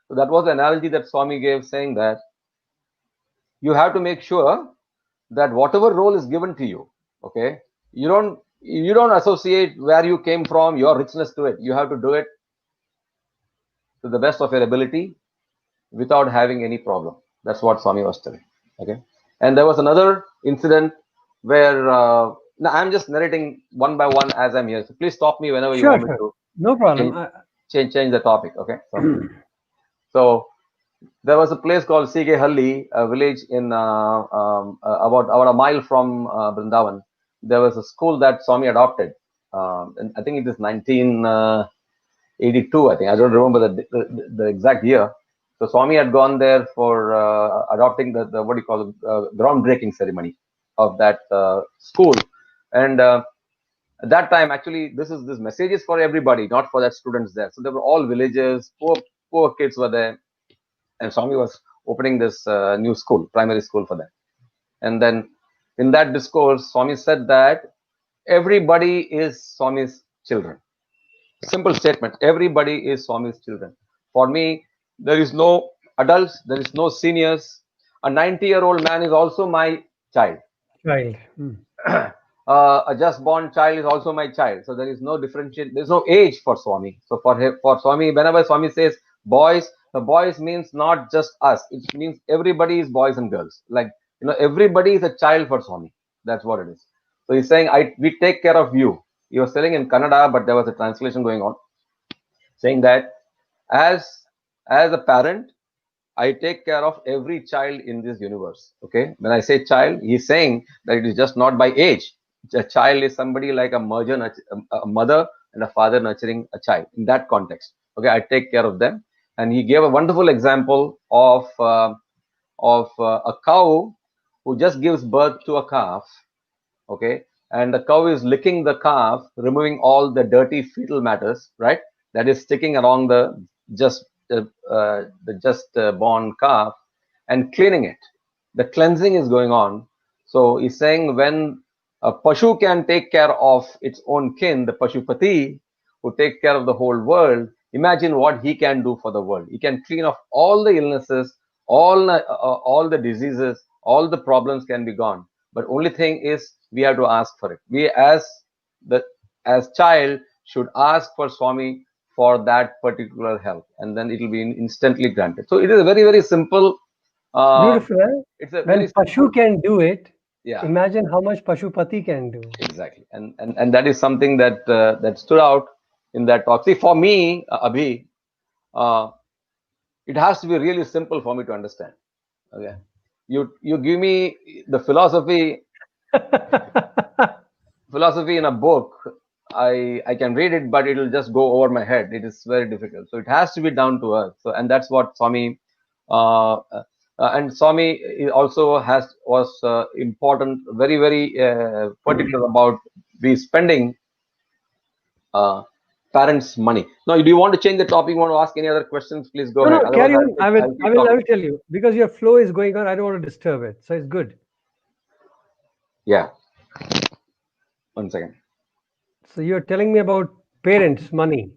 So that was the analogy that Swami gave, saying that you have to make sure that whatever role is given to you, okay, you don't associate where you came from, your richness, to it. You have to do it to the best of your ability without having any problem. That's what Swami was telling. Okay, and there was another incident where, now I'm just narrating one by one as I'm here. So please stop me whenever you Sure, want me sure. to. No problem. Change. change the topic. Okay, so there was a place called Halli, a village in about a mile from Brindavan. There was a school that Swami adopted. And I think it is 1982. I think I don't remember the exact year. So Swami had gone there for adopting the what do you call it, groundbreaking ceremony of that school, and at that time actually this message is for everybody, not for that students there. So there were all villagers, poor kids were there, and Swami was opening this new school, primary school for them. And then in that discourse, Swami said that everybody is Swami's children. Simple statement. Everybody is Swami's children. For me, there is no adults, there is no seniors. A 90-year-old man is also my child. Child. A just born child is also my child. So there is no differentiate. There's no age for Swami. So for Swami, whenever Swami says boys, the boys means not just us. It means everybody is boys and girls. Like everybody is a child for Swami. That's what it is. So he's saying, we take care of you. He was telling in Kannada, but there was a translation going on, saying that as a parent, I take care of every child in this universe. Okay. When I say child, he's saying that it is just not by age. A child is somebody like a mother and a father nurturing a child in that context. Okay. I take care of them. And he gave a wonderful example of a cow who just gives birth to a calf. Okay. And the cow is licking the calf, removing all the dirty fetal matters, right? That is sticking along the just born calf, and cleaning it. The cleansing is going on. So he's saying when a pashu can take care of its own kin, the Pashupati, who takes care of the whole world, imagine what he can do for the world. He can clean off all the illnesses, all the diseases, all the problems can be gone. But only thing is we have to ask for it. We as child should ask for Swami for that particular help, and then it will be instantly granted. So it is a very, very simple. Beautiful. Eh? It's a very When simple. Pashu can do it, Yeah, imagine how much Pashupati can do. exactly. And that is something that that stood out in that talk. See, for me, Abhi, uh, it has to be really simple for me to understand. Okay, you give me the philosophy in a book. I can read it, but it will just go over my head. It is very difficult. So it has to be down to earth. So, and that's what Swami and Swami also was important, very, very particular about we spending uh, parents' money. Now, do you want to change the topic? You want to ask any other questions? Please go No, ahead. no, Otherwise, carry on. I'll keep talking. I will tell you because your flow is going on. I don't want to disturb it, so it's good. Yeah. One second. So you're telling me about parents' money.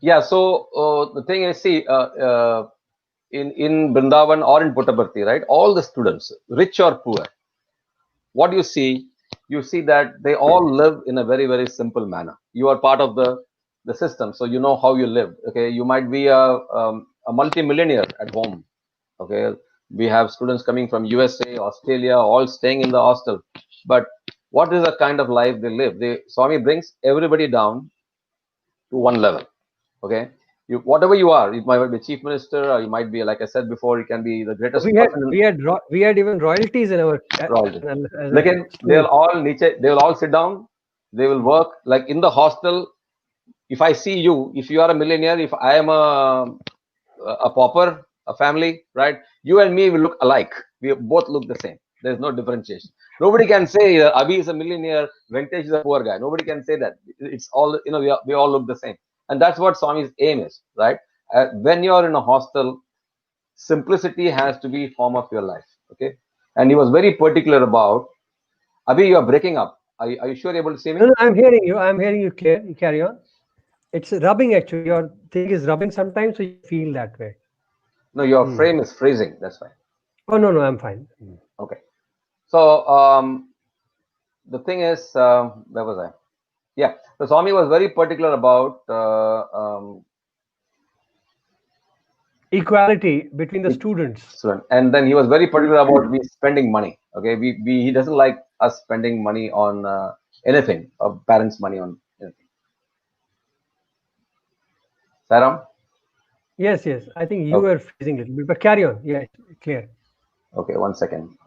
Yeah. So the thing is, see, in Brindavan or in Puttaparthi, right? All the students, rich or poor, what you see that they all live in a very, very simple manner. You are part of the system, so you know how you live. Okay, you might be a multi-millionaire at home. Okay, we have students coming from USA, Australia, all staying in the hostel. But what is the kind of life they live? Swami brings everybody down to one level. Okay, whatever you are, you might be chief minister, or you might be, like I said before, you can be the greatest person. We had even royalties in our Royalty. as a Again, student. they will all sit down. They will work like in the hostel. If I see you, if you are a millionaire, if I am a pauper, a family, right? You and me will look alike. We both look the same. There's no differentiation. Nobody can say Abhi is a millionaire, Venkatesh is a poor guy. Nobody can say that. It's all, we all look the same. And that's what Swami's aim is, right? When you're in a hostel, simplicity has to be form of your life. Okay. And he was very particular about, Abhi, you are breaking up. Are you sure you're able to see me? No, no, I'm hearing you. I'm hearing you clear. You carry on. It's rubbing actually. Your thing is rubbing sometimes, so you feel that way. No, your frame is freezing. That's fine. Oh no, no, I'm fine. Okay. So the thing is, where was I? Yeah. So Swami was very particular about Equality between the students. student, and then he was very particular about we spending money. Okay, he doesn't like us spending money on anything, or parents' money on anything. Saram? Yes, yes. I think you Okay, were freezing a little bit, but carry on. Yeah, clear. okay, 1 second.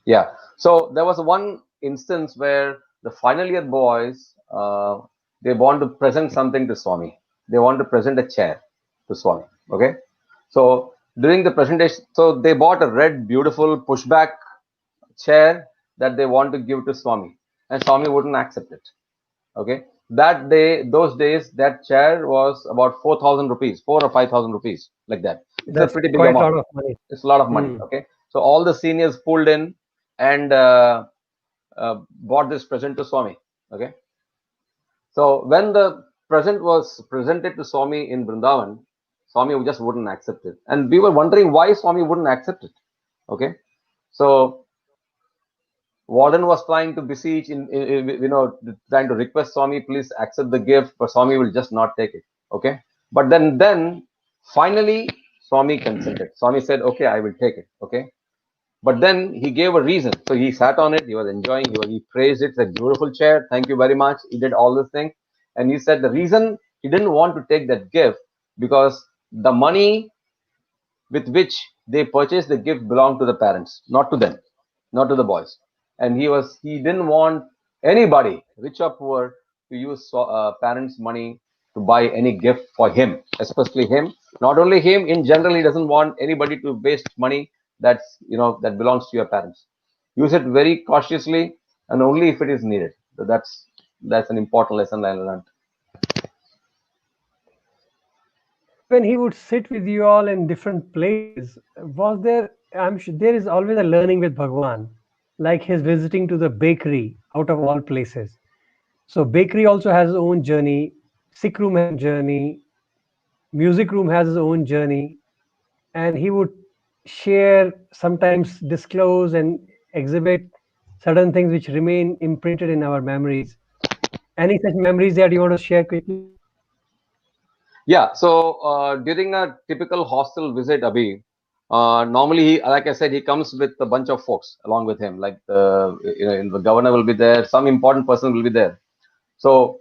Yeah. So there was one instance where the final year boys they want to present something to Swami. They want to present a chair to Swami. Okay. So during the presentation, so they bought a red, beautiful pushback chair that they want to give to Swami, and Swami wouldn't accept it. Okay. That day, those days, that chair was about 4,000 rupees, 4 or 5,000 rupees, like that. It's a That's pretty big quite a amount. lot of money. It's a lot of money. Hmm. Okay. So all the seniors pulled in and bought this present to Swami. Okay. So when the present was presented to Swami in Brindavan, Swami just wouldn't accept it. And we were wondering why Swami wouldn't accept it. Okay. So Warden was trying to beseech trying to request Swami, please accept the gift, but Swami will just not take it. Okay. But then finally Swami consented. Swami said, okay, I will take it. Okay. But then he gave a reason. So he sat on it. He was enjoying. He praised it. It's a beautiful chair. Thank you very much. He did all this thing. And he said the reason he didn't want to take that gift because the money with which they purchased the gift belonged to the parents, not to them, not to the boys. And he didn't want anybody, rich or poor, to use parents' money to buy any gift for him, especially him. Not only him, in general, he doesn't want anybody to waste money that belongs to your parents. Use it very cautiously and only if it is needed. So that's an important lesson I learned. And when he would sit with you all in different places, was there? I'm sure there is always a learning with Bhagwan, like his visiting to the bakery out of all places. So bakery also has its own journey. Sick room has a journey. Music room has its own journey, and he would share, sometimes disclose and exhibit certain things which remain imprinted in our memories. Any such memories that you want to share quickly? Yeah, so during a typical hostel visit, Abhi, normally like I said, he comes with a bunch of folks along with him. Like the governor will be there, some important person will be there. So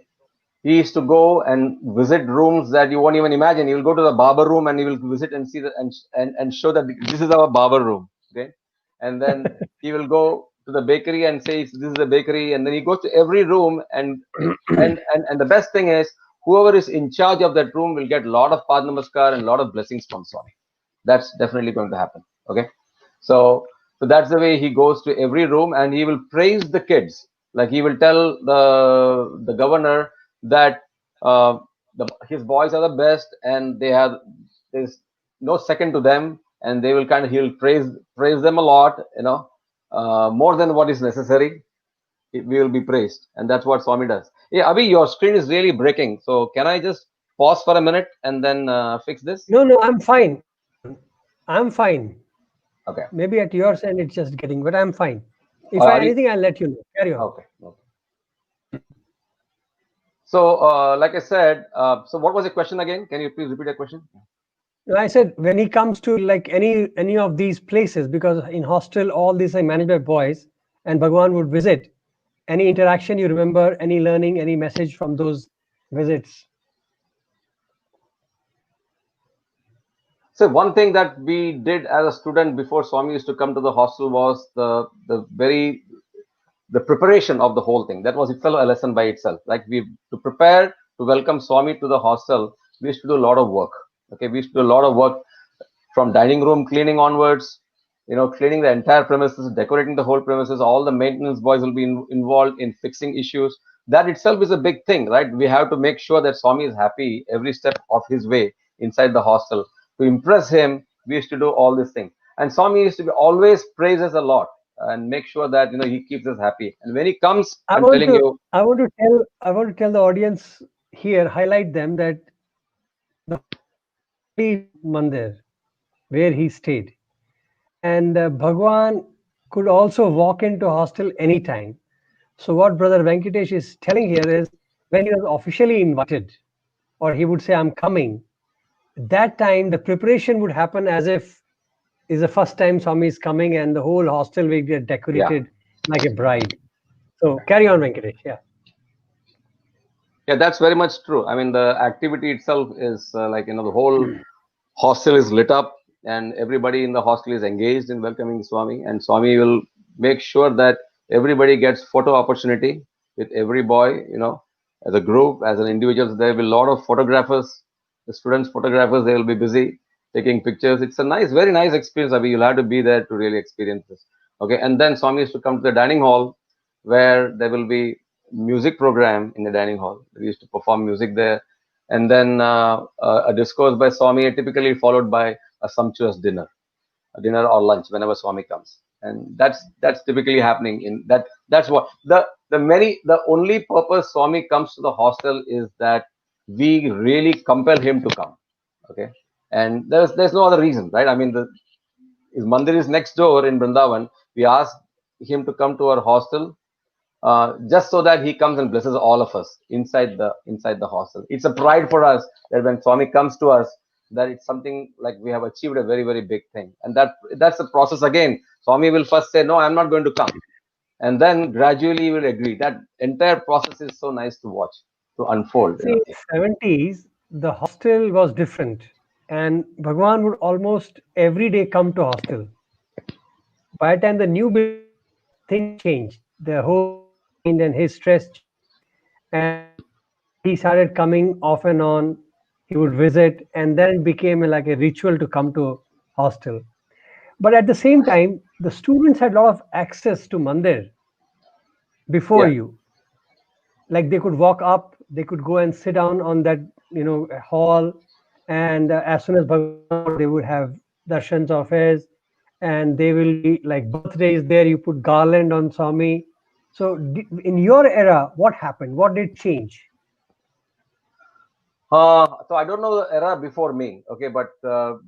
he used to go and visit rooms that you won't even imagine. He will go to the barber room and he will visit and see and show that this is our barber room. Okay, and then he will go to the bakery and say this is the bakery, and then he goes to every room and the best thing is whoever is in charge of that room will get a lot of Pad Namaskar and a lot of blessings from Swami. That's definitely going to happen. Okay, so so that's the way he goes to every room and he will praise the kids. Like he will tell the governor that his boys are the best and there's no second to them, and they will he'll praise them a lot, more than what is necessary. We will be praised, and that's what Swami does. Yeah, Abhi, your screen is really breaking. So can I just pause for a minute and then fix this? No, no, I'm fine. I'm fine. Okay. Maybe at your end it's just getting, but I'm fine. If I Are you anything, I'll let you know. Carry on. okay? Okay. So, like I said, so what was the question again? Can you please repeat the question? No, I said when he comes to like any of these places, because in hostel all these are managed by boys, and Bhagwan would visit. Any interaction you remember? Any learning? Any message from those visits? So one thing that we did as a student before Swami used to come to the hostel was the preparation of the whole thing. That was itself a lesson by itself. Like we to prepare to welcome Swami to the hostel, we used to do a lot of work. Okay, we used to do a lot of work from dining room cleaning onwards. Cleaning the entire premises, decorating the whole premises. All the maintenance boys will be involved in fixing issues. That itself is a big thing, right? We have to make sure that Swami is happy every step of his way inside the hostel. To impress him, we used to do all these things. And Swami used to be always praise us a lot and make sure that he keeps us happy. And when he comes, I I'm want telling to you, I want to tell I want to tell the audience here, highlight them that the only mandir where he stayed, and Bhagwan could also walk into hostel anytime. So what Brother Venkatesh is telling here is when he was officially invited, or he would say, "I'm coming." That time the preparation would happen as if is the first time Swami is coming, and the whole hostel will get yeah. decorated like a bride. So carry on, Venkatesh. Yeah. Yeah, that's very much true. I mean, the activity itself is the whole hostel is lit up and everybody in the hostel is engaged in welcoming Swami, and Swami will make sure that everybody gets photo opportunity with every boy, as a group, as an individual. There will be a lot of photographers, the students photographers, they will be busy taking pictures. It's a nice, very nice experience. Abhi. You'll have to be there to really experience this. Okay, and then Swami used to come to the dining hall where there will be music program in the dining hall. We used to perform music there, and then a discourse by Swami, typically followed by a sumptuous dinner, a dinner or lunch whenever Swami comes, and that's typically happening in that. That's what the only purpose Swami comes to the hostel is that we really compel him to come. Okay, and there's no other reason, right? I mean, his mandir is next door in Brindavan. We ask him to come to our hostel just so that he comes and blesses all of us inside the hostel. It's a pride for us that when Swami comes to us, that it's something like we have achieved a very very big thing, and that's the process again. Swami will first say, "No, I'm not going to come," and then gradually he will agree. That entire process is so nice to watch to unfold. See, in the 70s, the hostel was different, and Bhagwan would almost every day come to hostel. By the time the new building was built, things changed. The whole mind and his stress changed, and he started coming off and on. He would visit, and then it became like a ritual to come to hostel. But at the same time, the students had a lot of access to mandir before Yeah. you. Like they could walk up, they could go and sit down on that hall, and as soon as Bhagwan came out, they would have darshans of his, and they will be like birthdays there. You put garland on Swami. So in your era, what happened? What did change? So I don't know the era before me, okay, but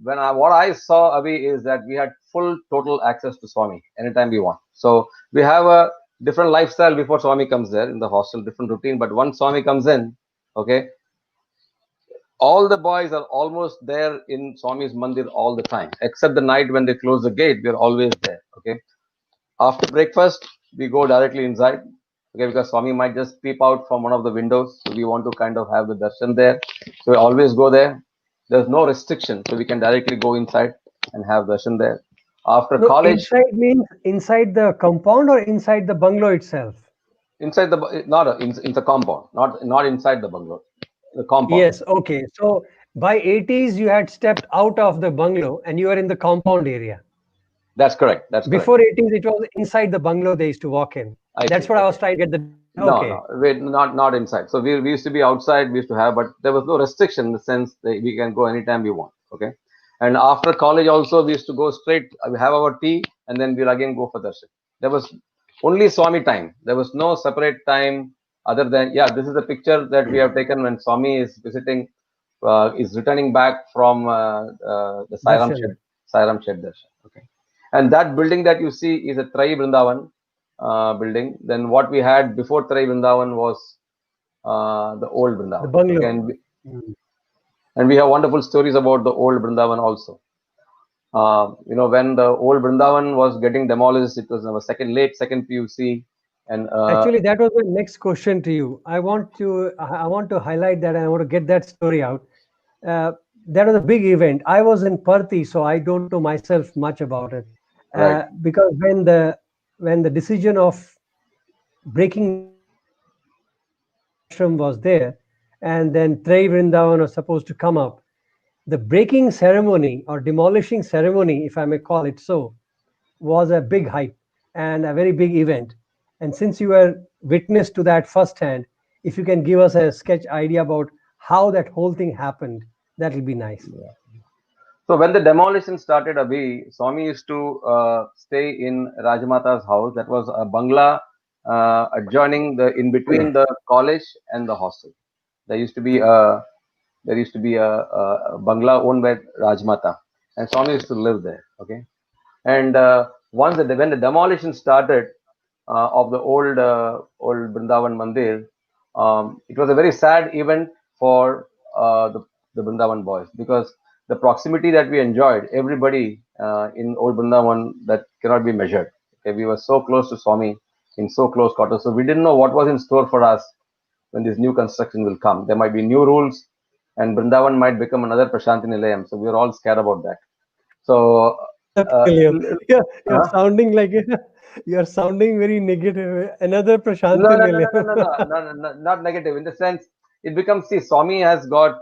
when what I saw, Avi, is that we had full total access to Swami anytime we want. So we have a different lifestyle before Swami comes there in the hostel, different routine. But once Swami comes in, okay, all the boys are almost there in Swami's mandir all the time, except the night when they close the gate. We are always there, okay. After breakfast, we go directly inside, okay, because Swami might just peep out from one of the windows. So we want to kind of have the darshan there. So we always go there. There's no restriction, so we can directly go inside and have darshan there. After No, college, inside means inside the compound or inside the bungalow itself? inside not in the compound, not inside the bungalow, the compound. Yes, okay. So by 80s, you had stepped out of the bungalow and you were in the compound area. That's correct. That's correct. Before 80s, it was inside the bungalow they used to walk in. I That's see. what I was Okay. trying to get the difference. No, Okay. no, wait, not inside. So we used to be outside. We used to have, but there was no restriction in the sense that we can go anytime we want. Okay, and after college also we used to go straight. We have our tea, and then we'll again go for darshan. There was only Swami time. There was no separate time other than, yeah. This is the picture that we have taken when Swami is visiting, is returning back from the Darshan. Sairam Shed darshan. Okay, and that building that you see is a Trey Brindavan building. Then what we had before Trey Brindavan was the old The Brindavan. Okay, bungalow. Mm. and we have wonderful stories about the old Brindavan also. When the old Brindavan was getting demolished, it was our late second PUC, and Actually, that was the next question to you. I want to highlight that and I want to get that story out. Uh, that was a big event. I was in Parthi, so I don't know myself much about it. right, Because when the decision of breaking the ashram was there, and then Trey Brindavan was supposed to come up, the breaking ceremony or demolishing ceremony, if I may call it so, was a big hype and a very big event. And since you were witness to that firsthand, if you can give us a sketch idea about how that whole thing happened, that will be nice. so when the demolition started, Abhi, Swami used to stay in Rajmata's house. That was a bungalow adjoining the in between the college and the hostel. There used to be a bungalow owned by Rajmata, and Swami used to live there. Okay, and when the demolition started of the old Brindavan Mandir, it was a very sad event for the Brindavan boys, because the proximity that we enjoyed, everybody in old Brindavan, that cannot be measured. Okay, we were so close to Swami in so close quarters, so we didn't know what was in store for us when this new construction will come. There might be new rules, and Brindavan might become another Prashanti Nilayam. So we are all scared about that. So, uh, Typical. You're huh? sounding like you're sounding very negative. Another No, Prashanti no, no, no, no, Nilayam. no, no, no, no, no, not negative. In the sense, it becomes, see, Swami has got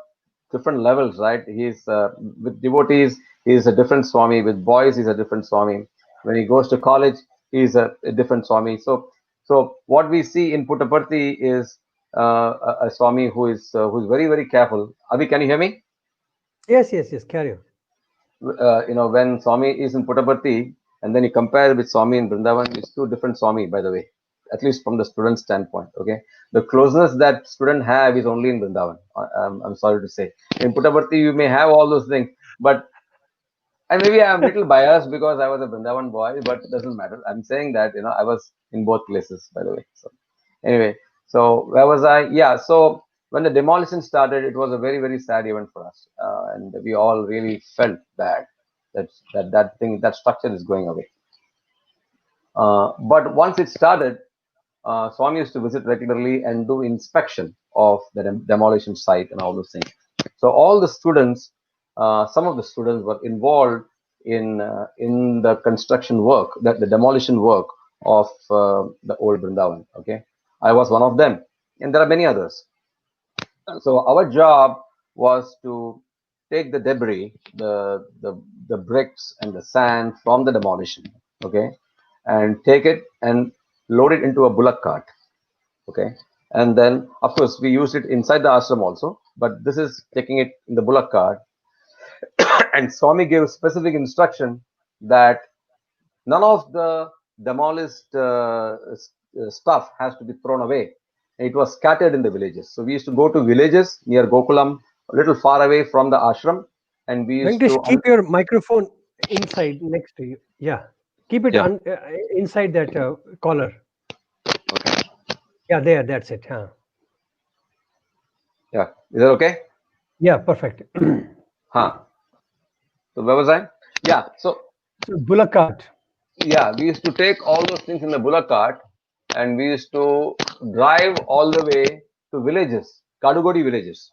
different levels, right? He's with devotees, he's a different Swami. With boys, he's a different Swami. When he goes to college, he's a different Swami. So what we see in Puttaparthi is a Swami who's very, very careful. Abhi, can you hear me? Yes, yes, yes. Carry on. When Swami is in Puttaparthi and then you compare with Swami in Brindavan, it's two different Swami, by the way, at least from the student standpoint. Okay, the closeness that student have is only in Brindavan. I'm sorry to say. In Puttaparthi, you may have all those things, but and maybe I'm a little biased because I was a Brindavan boy, but it doesn't matter. I'm saying that I was in both places, by the way. So anyway, so where was I? Yeah, so when the demolition started, it was a very, very sad event for us, and we all really felt bad that structure is going away. But once it started, Swami used to visit regularly and do inspection of the demolition site and all those things. So all the students, some of the students were involved in the construction work, the demolition work of the old Brindavan. Okay, I was one of them, and there are many others. So our job was to take the debris, the bricks and the sand from the demolition, okay, and take it and load it into a bullock cart, okay, and then of course we used it inside the ashram also, but this is taking it in the bullock cart. And Swami gave specific instruction that none of the demolished stuff has to be thrown away. It was scattered in the villages. So we used to go to villages near Gokulam, a little far away from the ashram, and we used Venkatesh, to. keep your microphone inside next to you. Yeah, keep it Yeah. inside that collar. Okay. Yeah, there. That's it. Huh? Yeah. Is that okay? Yeah, perfect. Huh. So where was I? Yeah. So So bullock cart. yeah, we used to take all those things in the bullock cart, and we used to drive all the way to villages, Kadugodi villages.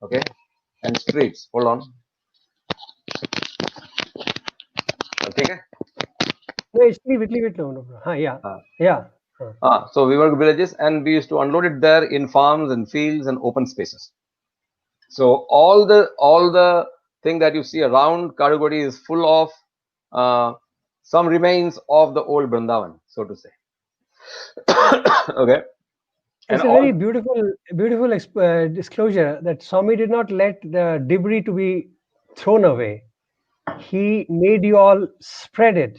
Okay, and streets. Hold on. Okay. No, leave it. No, no. Huh, yeah, yeah. Huh. So we were villages and we used to unload it there in farms and fields and open spaces. So all the thing that you see around Karugodi is full of uh, some remains of the old Brindavan, so to say. Okay, and It's a all very beautiful disclosure that Swami did not let the debris to be thrown away. He made you all spread it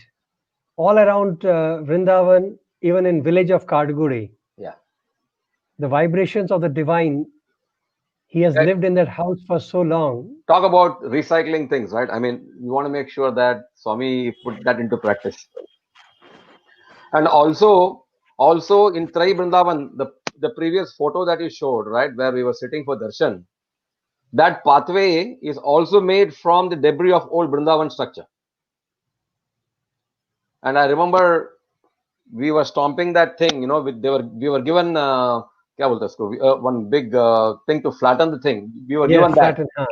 all around Vrindavan, even in village of Kadguri. yeah. The vibrations of the divine. He has Eh, lived in that house for so long. Talk about recycling things, right? I mean, you want to make sure that Swami put that into practice, and also in Trey Brindavan, the previous photo that you showed, right, where we were sitting for darshan. That pathway is also made from the debris of old Brindavan structure. And I remember we were stomping that thing, we were given क्या बोलते हैं उसको, one big thing to flatten the thing. We were Yeah, given that. flattened. Huh?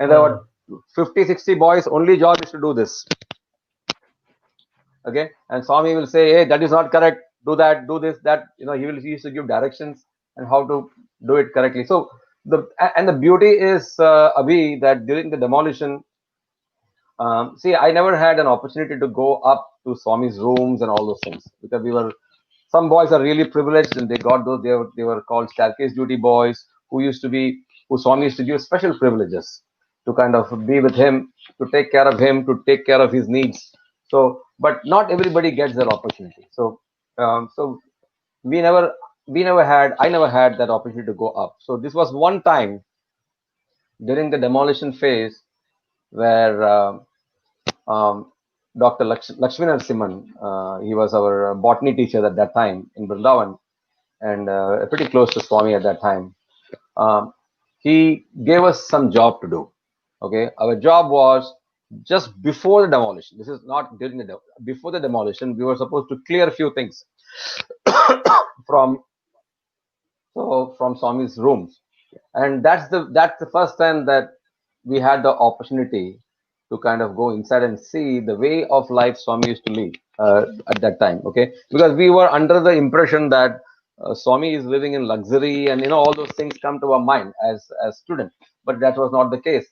And there Huh. were 50, 60 boys, only job is to do this. Okay. And Swami will say, hey, that is not correct. Do that, do this, that. He used to give directions and how to do it correctly. So the beauty is, Abhi, that during the demolition, see, I never had an opportunity to go up to Swami's rooms and all those things because some boys are really privileged and they got those, they were called staircase duty boys who Swami used to give special privileges to kind of be with him, to take care of him, to take care of his needs. So, but not everybody gets that opportunity. So I never had that opportunity to go up. So this was one time during the demolition phase where um, Dr. Lakshmi Narasimhan, he was our botany teacher at that time in Brindavan and pretty close to Swami at that time. Um, he gave us some job to do. Okay, our job was just before the demolition. This is not during before the demolition. We were supposed to clear a few things from So from Swami's rooms, and that's the first time that we had the opportunity to kind of go inside and see the way of life Swami used to live at that time. Okay, because we were under the impression that Swami is living in luxury, and all those things come to our mind as students, but that was not the case.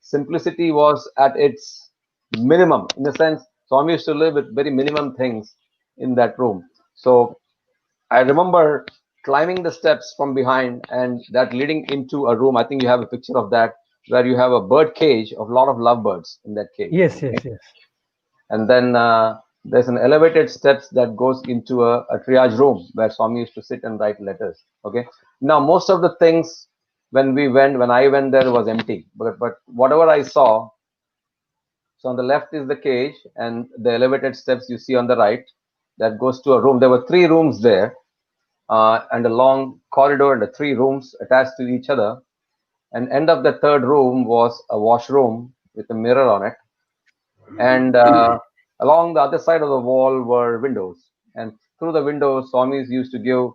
Simplicity was at its minimum. In the sense, Swami used to live with very minimum things in that room. So I remember climbing the steps from behind and that leading into a room. I think you have a picture of that, where you have a bird cage of a lot of lovebirds in that cage. Yes, Okay, yes, yes. and then there's an elevated steps that goes into a triage room where Swami used to sit and write letters. Okay, now most of the things when I went there was empty, but whatever I saw. So on the left is the cage, and the elevated steps you see on the right that goes to a room. There were three rooms there, and a long corridor and the three rooms attached to each other. And end of the third room was a washroom with a mirror on it, and along the other side of the wall were windows. And through the windows, Swamis used to give,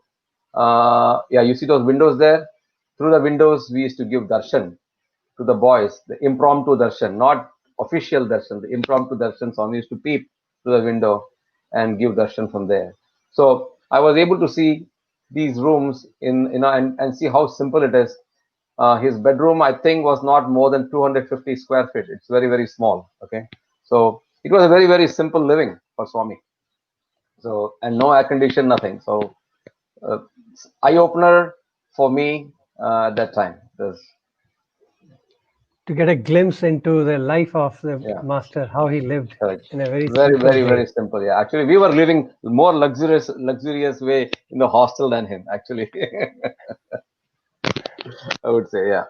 yeah, you see those windows there. Through the windows, we used to give darshan to the boys, the impromptu darshan, not official darshan, the impromptu darshan. Swami used to peep through the window and give darshan from there. So I was able to see these rooms and see how simple it is. His bedroom, I think, was not more than 250 square feet. It's very, very small. Okay. So it was a very, very simple living for Swami. So, and no air condition, nothing. So, uh, eye opener for me at that time. To get a glimpse into the life of the Yeah. master, how he lived Correct. in a very Very, simple very, very way. simple. Yeah. Actually, we were living more luxurious way in the hostel than him. Actually, I would say, yeah,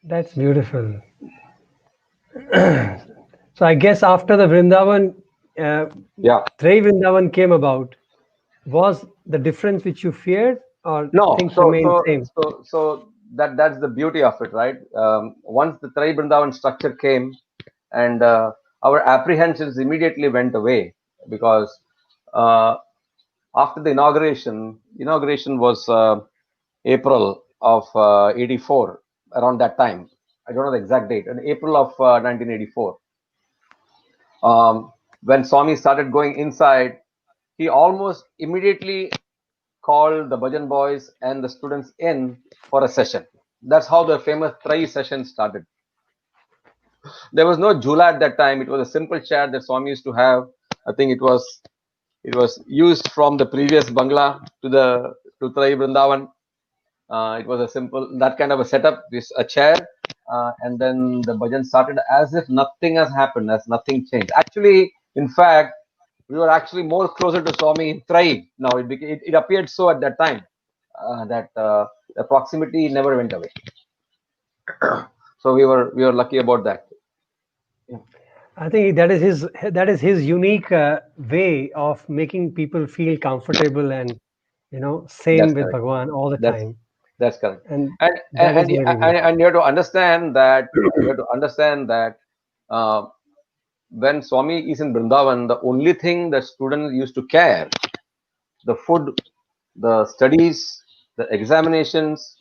That's beautiful. So I guess after the Vrindavan, uh, yeah. Trey Vrindavan came about, was the difference which you feared, or No, things remained same? that's the beauty of it, right? Once the Trey Brindavan structure came, and our apprehensions immediately went away because uh, after the inauguration was April of '84, around that time. I don't know the exact date. In April of 1984, when Swami started going inside, he almost immediately called the Bhajan boys and the students in for a session. That's how the famous Trai session started. There was no jula at that time. It was a simple chat that Swami used to have. I think it was used from the previous Bangla to Trai Brindavan. It was a simple that kind of a setup. This a chair, and then the bhajan started as if nothing has happened, as nothing changed. Actually, in fact, we were actually more closer to Swami in Trai. Now it appeared so at that time that the proximity never went away. So we were lucky about that. Yeah, I think that is his unique way of making people feel comfortable and that's same with correct. Bhagwan all the That's time, that's correct. and And that and is and, really and, beautiful. and you have to understand that uh, when Swami is in Brindavan, the only thing that students used to care, the food, the studies, the examinations,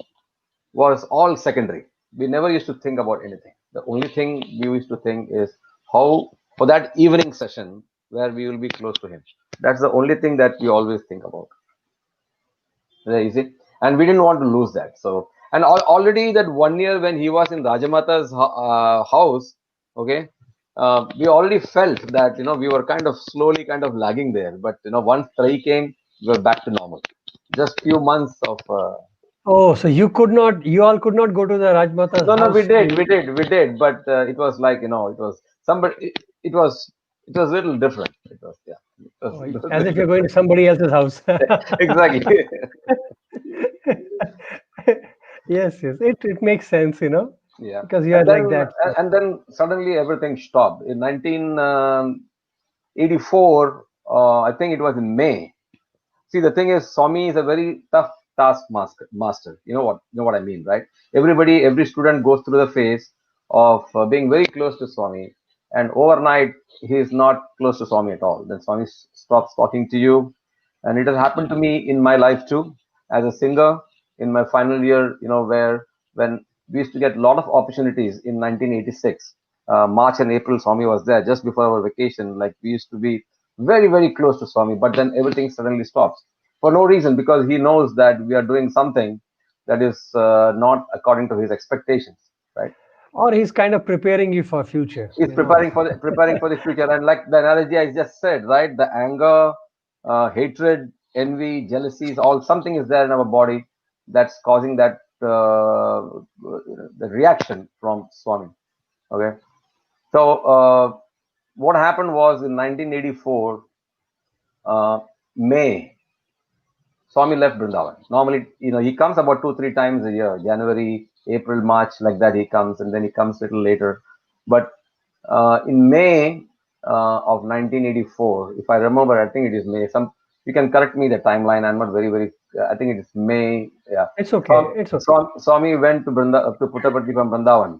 was all secondary. We never used to think about anything. The only thing we used to think is how for that evening session where we will be close to him. That's the only thing that we always think about. You see, and we didn't want to lose that. So, and already that 1 year when he was in Rajamata's house, okay, we already felt that we were kind of slowly kind of lagging there. But once Trai came, we were back to normal. Just few months of Oh, so you all could not go to the Rajmata's no, no, we house did, during. we did, but it was like it was somebody. It was a little different. It was yeah, Oh, it was as very if you're going different. to somebody else's house. Exactly. Yes, yes, it makes sense, Yeah, because you are and like then that. So, and then suddenly everything stopped in 1984. I think it was in May. See, the thing is, Swami is a very tough task master. You know what I mean, right? Every student goes through the phase of being very close to Swami, and overnight he is not close to Swami at all. Then Swami stops talking to you, And it has happened to me in my life too, as a singer in my final year, where when we used to get a lot of opportunities in 1986, March and April, Swami was there just before our vacation. Like we used to be very, very close to Swami, but then everything suddenly stops for no reason because he knows that we are doing something that is not according to his expectations, right? Or he's kind of preparing you for future, Is preparing for the future, and like the analogy I just said, right? The anger, hatred, envy, jealousies, all something is there in our body that's causing that the reaction from Swami. Okay, so what happened was in 1984, May, Swami left Brindavan. Normally, he comes about 2, 3 times a year, January, April, March, like that he comes, and then he comes a little later. But in May of 1984, if I remember, I think it is May. You can correct me the timeline. I'm not very, very. I think it is May. Yeah. it's okay. It's okay. Swami went to Puttaparthi from Brindavan,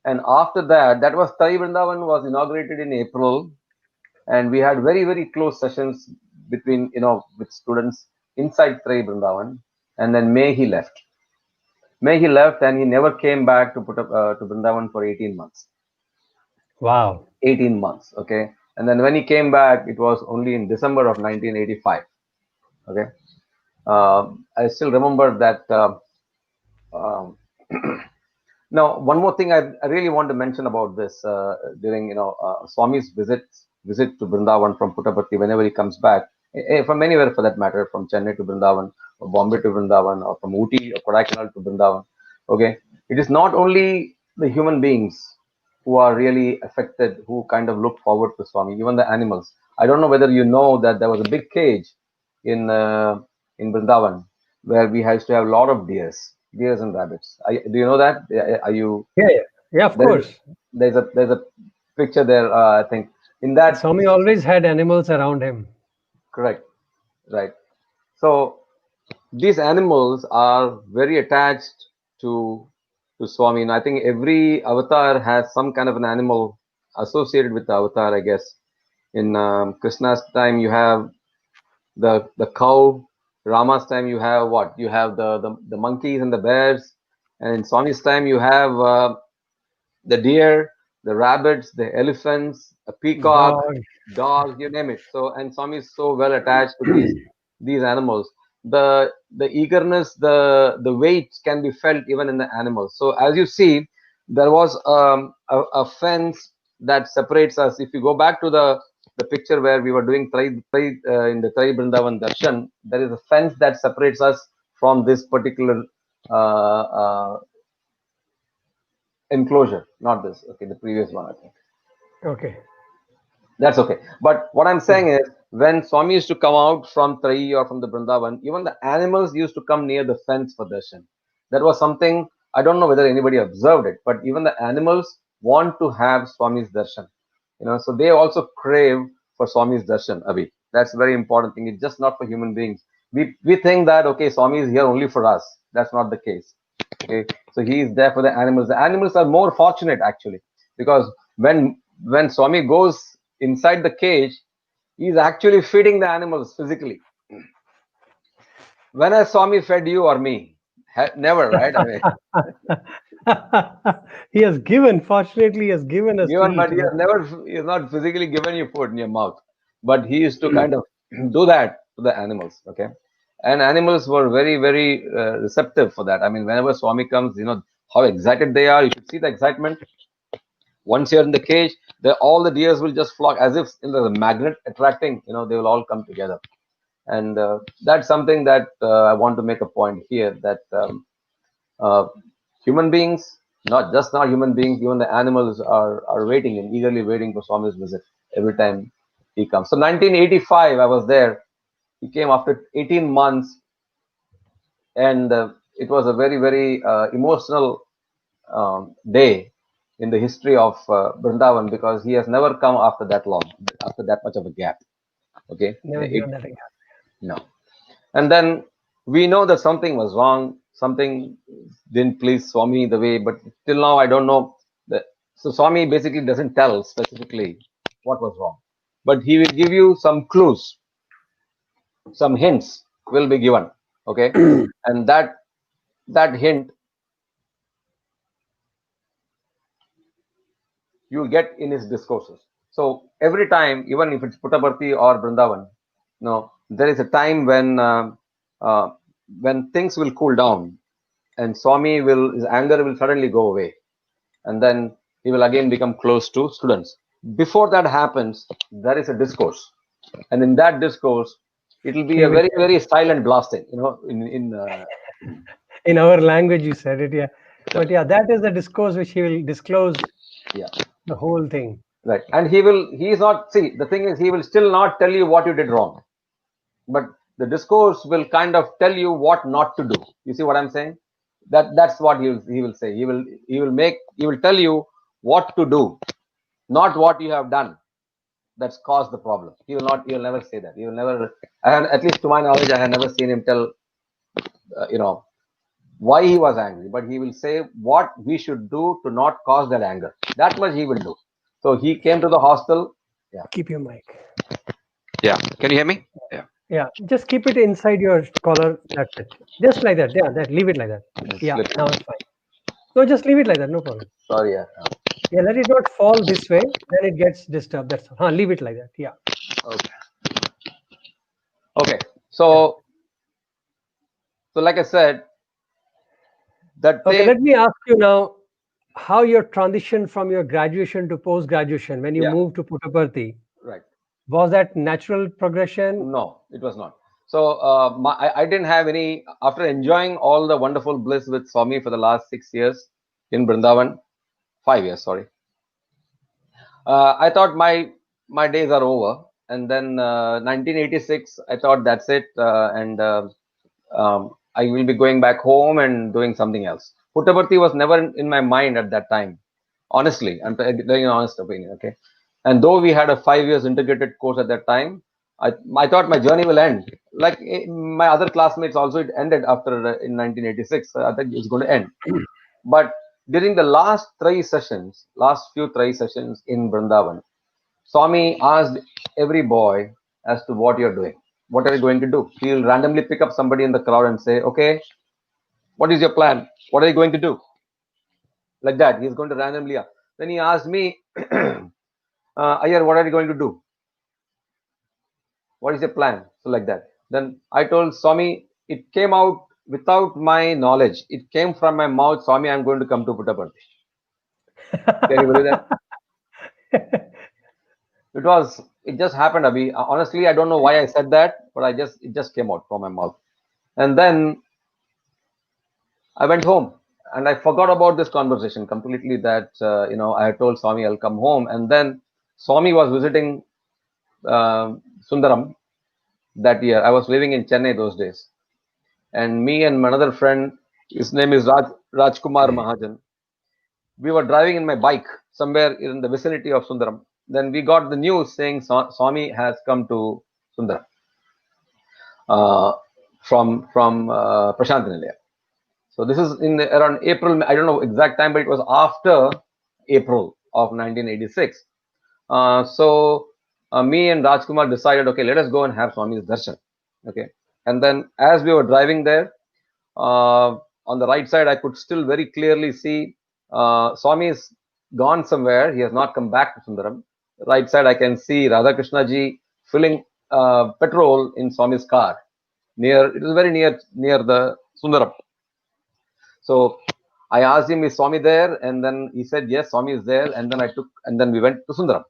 and after that, that was Trey Brindavan was inaugurated in April, and we had very, very close sessions between with students inside Trey Brindavan, and then May he left and he never came back to Brindavan for 18 months. Wow. 18 months, okay. And then when he came back, it was only in December of 1985, okay. I still remember that. Um, Now, one more thing I really want to mention about this during Swami's visit to Brindavan from Puttaparthi whenever he comes back, from anywhere for that matter, from Chennai to Brindavan or Bombay to Brindavan or from Ooty or Kodaikanal to Brindavan. Okay, it is not only the human beings who are really affected, who kind of look forward to Swami, even the animals. I don't know whether you know that there was a big cage in in Brindavan where we used to have a lot of deers and rabbits. Do you know that? Are you Yeah, yeah, yeah. Of there is course. there's a picture there. I think in that. Swami always had animals around him. Correct, right. So these animals are very attached to to Swami, and I think every avatar has some kind of an animal associated with the avatar. I guess in Krishna's time you have the cow. Rama's time you have what? You have the monkeys and the bears, and in Swami's time you have the deer, the rabbits, the elephants, a peacock, Dog. dog, you name it. So, and Swami is so well attached to these animals. The eagerness, the weight can be felt even in the animals. So as you see, there was a fence that separates us. If you go back to the picture where we were doing in the Trey Brindavan Darshan, there is a fence that separates us from this particular enclosure, not this. Okay, the previous one, I think. Okay. That's okay. But what I'm saying is, when Swami used to come out from Trai or from the Brindavan, even the animals used to come near the fence for darshan. That was something, I don't know whether anybody observed it, but even the animals want to have Swami's darshan. So they also crave for Swami's darshan, Abhi. That's a very important thing. It's just not for human beings. We think that okay, Swami is here only for us. That's not the case. Okay, so he is there for the animals. The animals are more fortunate actually, because when Swami goes inside the cage, he's actually feeding the animals physically. When has Swami fed you or me? Never, right? I mean, He has given. Fortunately, he has given us to given, but eat. he But has never, he has not physically given you food in your mouth. But he used to kind of do that to the animals. Okay, and animals were very, very receptive for that. I mean, whenever Swami comes, how excited they are. You should see the excitement. Once you're in the cage, all the deers will just flock as if there's a magnet attracting. They will all come together, and that's something that I want to make a point here that uh, human beings, not human beings, even the animals are waiting and eagerly waiting for Swami's visit every time he comes. So 1985, I was there. He came after 18 months, and it was a very, very emotional day in the history of Brindavan because he has never come after that long, after that much of a gap. Okay, never given that again. no, and then we know that something was wrong, something didn't please Swami the way, but till now I don't know. So Swami basically doesn't tell specifically what was wrong, but he will give you some clues. some hints will be given. Okay, and that hint you get in his discourses. So every time, even if it's Puttaparthi or Brindavan, there is a time uh, when things will cool down, and Swami will his anger will suddenly go away, and then he will again become close to students. Before that happens, there is a discourse, and in that discourse, it will be He a will very tell. very silent blasting. In In our language, you said it, yeah. yeah, But yeah, that is the discourse which he will disclose yeah. the whole thing. Right. And he is not, see, the thing is, he will still not tell you what you did wrong, but the discourse will kind of tell you what not to do. You see what I'm saying? That's what he will say. He will tell you what to do, not what you have done that's caused the problem. He will never say that. He will never, at least to my knowledge, I have never seen him tell, you know, why he was angry, but he will say what we should do to not cause that anger. That much he will do. So he came to the hostel. Yeah. Keep your mic. Yeah. Can you hear me? Yeah. Yeah, just keep it inside your collar. That's it. Just like that. Yeah, that leave it like that. Just Yeah, slip. now it's fine. No, just leave it like that. No problem. Sorry. Yeah. Yeah, let it not fall this way. Then it gets disturbed. That's all. Huh, leave it like that. Yeah, Okay. Okay. yeah. So like I said, that Okay, day. let me ask you now how your transition from your graduation to post graduation when you Yeah. moved to Puttaparthi, Right. was that natural progression? No, it was not. So I didn't have any. After enjoying all the wonderful bliss with Swami for the last 6 years in Brindavan, 5 years, sorry. I thought my days are over, and then 1986, I thought that's it, and I will be going back home and doing something else. Puttaparthi was never in my mind at that time. Honestly, I'm telling you an honest opinion. Okay, and though we had a 5 years integrated course at that time, I thought my journey will end. Like my other classmates also, it ended after in 1986. I think it's going to end. But during the last few three sessions in Brindavan, Swami asked every boy as to what you're doing. What are you going to do? He'll randomly pick up somebody in the crowd and say, okay, what is your plan? What are you going to do? Like that. He's going to randomly ask. Then he asked me, Iyer, what are you going to do? What is your plan? So like that. Then I told Swami, it came out without my knowledge. It came from my mouth, Swami, I'm going to come to Puttaparthi. Can you believe that? It just happened, Abhi. Honestly, I don't know why I said that, but it just came out from my mouth. And then I went home and I forgot about this conversation completely. That I had told Swami I'll come home, and then Swami was visiting Sundaram that year. I was living in Chennai those days, and me and my another friend, his name is Rajkumar Mahajan. We were driving in my bike somewhere in the vicinity of Sundaram. Then we got the news saying Swami has come to Sundaram uh, from Prashant Nilaya. So this is in around April. I don't know exact time, but it was after April of 1986. So me and Rajkumar decided, okay, let us go and have Swami's darshan. Okay, and then as we were driving there, on the right side, I could still very clearly see Swami is gone somewhere. He has not come back to Sundaram. Right side, I can see Radhakrishna ji filling petrol in Swami's car. It was very near the Sundaram. So I asked him, is Swami there? And then he said, yes, Swami is there. And then we went to Sundaram.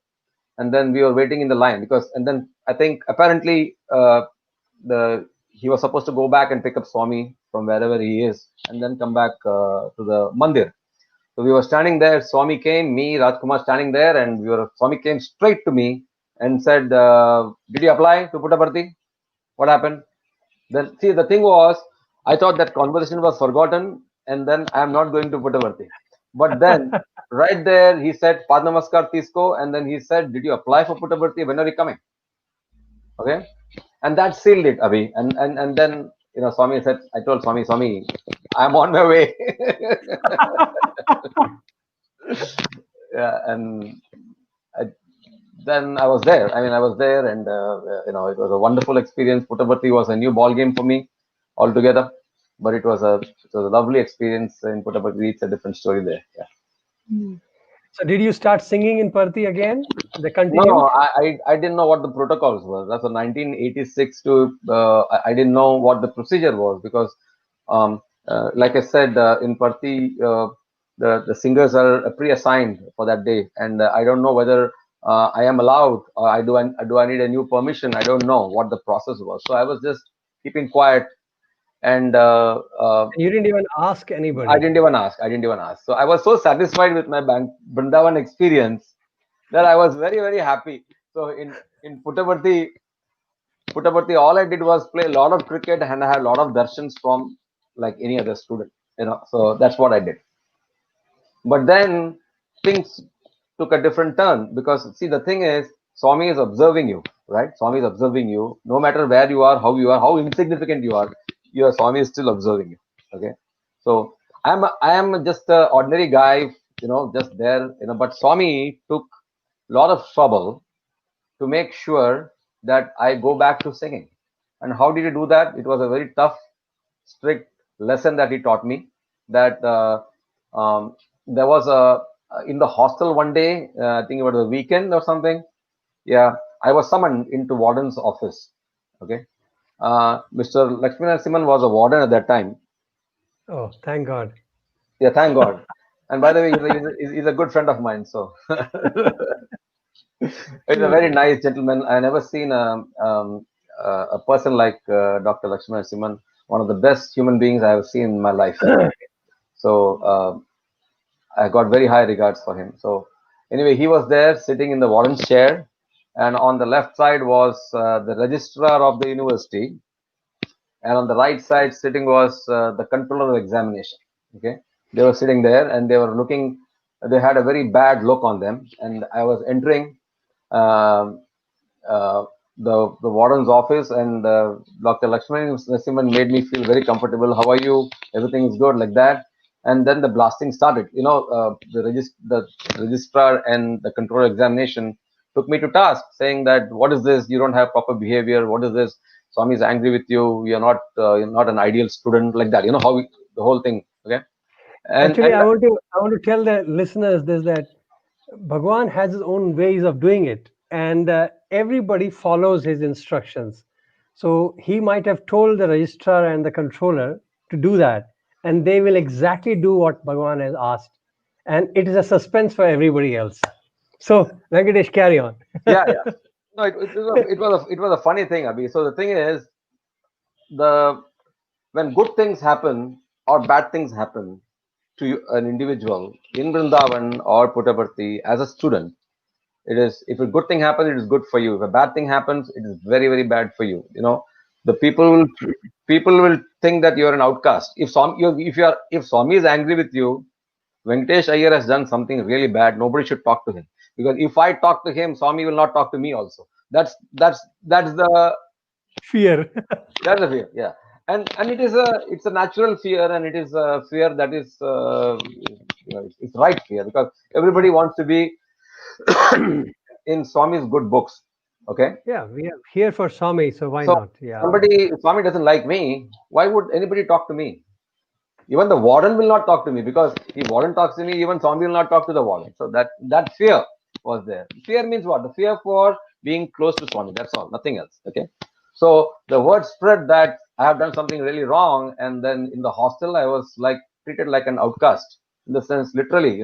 And then we were waiting in the line and then I think apparently he was supposed to go back and pick up Swami from wherever he is and then come back to the mandir. So we were standing there. Swami came, me, Rajkumar standing there, and Swami came straight to me and said, did you apply to Puttaparthi? What happened? Then see, the thing was, I thought that conversation was forgotten, and then I am not going to Puttaparthi. But then, right there, he said, Pad Namaskar Tisko, and then he said, did you apply for Puttaparthi? When are you coming? Okay, and that sealed it, Abhi. And then Swami said, I told Swami, I'm on my way. Yeah, and I, then I was there. I mean, I was there, and it was a wonderful experience. Puttaparthi was a new ball game for me altogether, but it was a lovely experience in Puttaparthi. It's a different story there. Yeah. So did you start singing in Parthi again? They No, continued? no, I didn't know what the protocols were. That's from 1986 to I didn't know what the procedure was because, like I said, in Parthi, the singers are pre-assigned for that day, and I don't know whether I am allowed or I need a new permission. I don't know what the process was. So I was just keeping quiet, and And you didn't even ask I anybody. didn't even ask. I didn't even ask. So I was so satisfied with my Brindavan experience that I was very, very happy. So in Puttaparthi, all I did was play a lot of cricket and I had a lot of darshans from like any other student. So that's what I did. But then things took a different turn because see the thing is Swami is observing you, right? Swami is observing you. No matter where you are, how insignificant you are, your Swami is still observing you. Okay. So I am just an ordinary guy, just there, but Swami took a lot of trouble to make sure that I go back to singing. And how did he do that? It was a very tough, strict lesson that he taught me. That there was a in the hostel one day. I think it was a weekend or something. Yeah, I was summoned into warden's office. Okay, Mr. Lakshmi Narasimhan was a warden at that time. Oh, thank God. Yeah, thank God. And by the way, he's a good friend of mine. So he's a very nice gentleman. I never seen a person like Dr. Lakshman Simon, one of the best human beings I have seen in my life. So I got very high regards for him. So anyway, he was there sitting in the warden's chair, and on the left side was the registrar of the university, and on the right side sitting was the controller of examination. Okay, they were sitting there and they were looking. They had a very bad look on them, and I was entering. Um, uh, the warden's office, and Dr. Lakshman Narasimhan made me feel very comfortable. How are you? Everything is good, like that. And then the blasting started. The registrar and the controller examination took me to task, saying that what is this? You don't have proper behavior. What is this? Swami is angry with you. You're not an ideal student, like that. You know how the whole thing. Okay, and Actually, and I want to tell the listeners this that Bhagwan has his own ways of doing it, and everybody follows his instructions. So he might have told the registrar and the controller to do that, and they will exactly do what Bhagwan has asked, and it is a suspense for everybody else. So Venkatesh, carry on. yeah, yeah. No, it was a funny thing, Abhi. So the thing is, the when good things happen or bad things happen to an individual in Brindavan or Puttaparthi as a student, it is if a good thing happens, it is good for you. If a bad thing happens, it is very, very bad for you. The people will think that you're an outcast. If Swami is angry with you, Venkatesh Iyer has done something really bad. Nobody should talk to him because if I talk to him, Swami will not talk to me also. That's the Fear. that's a fear, yeah. And it's a natural fear, and it is a fear that is it's right fear because everybody wants to be in Swami's good books. Okay, Yeah, we are here for Swami, so why so not? Yeah. if Swami doesn't like me, why would anybody talk to me? Even the warden will not talk to me because if warden talks to me, even Swami will not talk to the warden. So that fear was there. Fear means what? The fear for being close to Swami. That's all, nothing else. Okay. So the word spread that I have done something really wrong, and then in the hostel I was like treated like an outcast in the sense literally.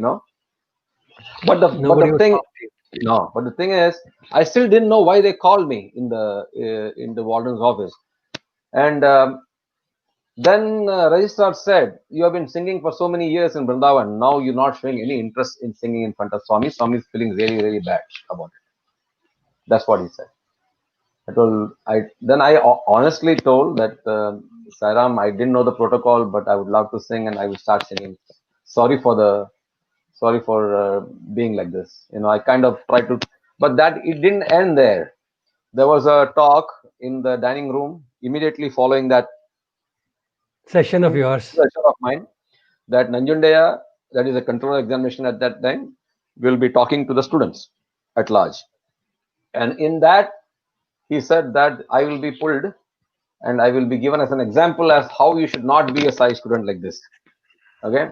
But Nobody the would thing talk to you. no, but the thing is, I still didn't know why they called me in the warden's office, and then registrar said, "You have been singing for so many years in Brindavan. Now you're not showing any interest in singing in front of Swami. Swami is feeling really, really bad about it." That's what he said. I honestly told that Sairam, I didn't know the protocol, but I would love to sing, and I will start singing. Sorry for the sorry for being like this. I kind of tried to, but that it didn't end there. There was a talk in the dining room immediately following that Session of yours. session of mine that Nanjundaya, that is a control examination at that time, will be talking to the students at large. And in that, he said that I will be pulled and I will be given as an example as how you should not be a Sai student like this. Okay.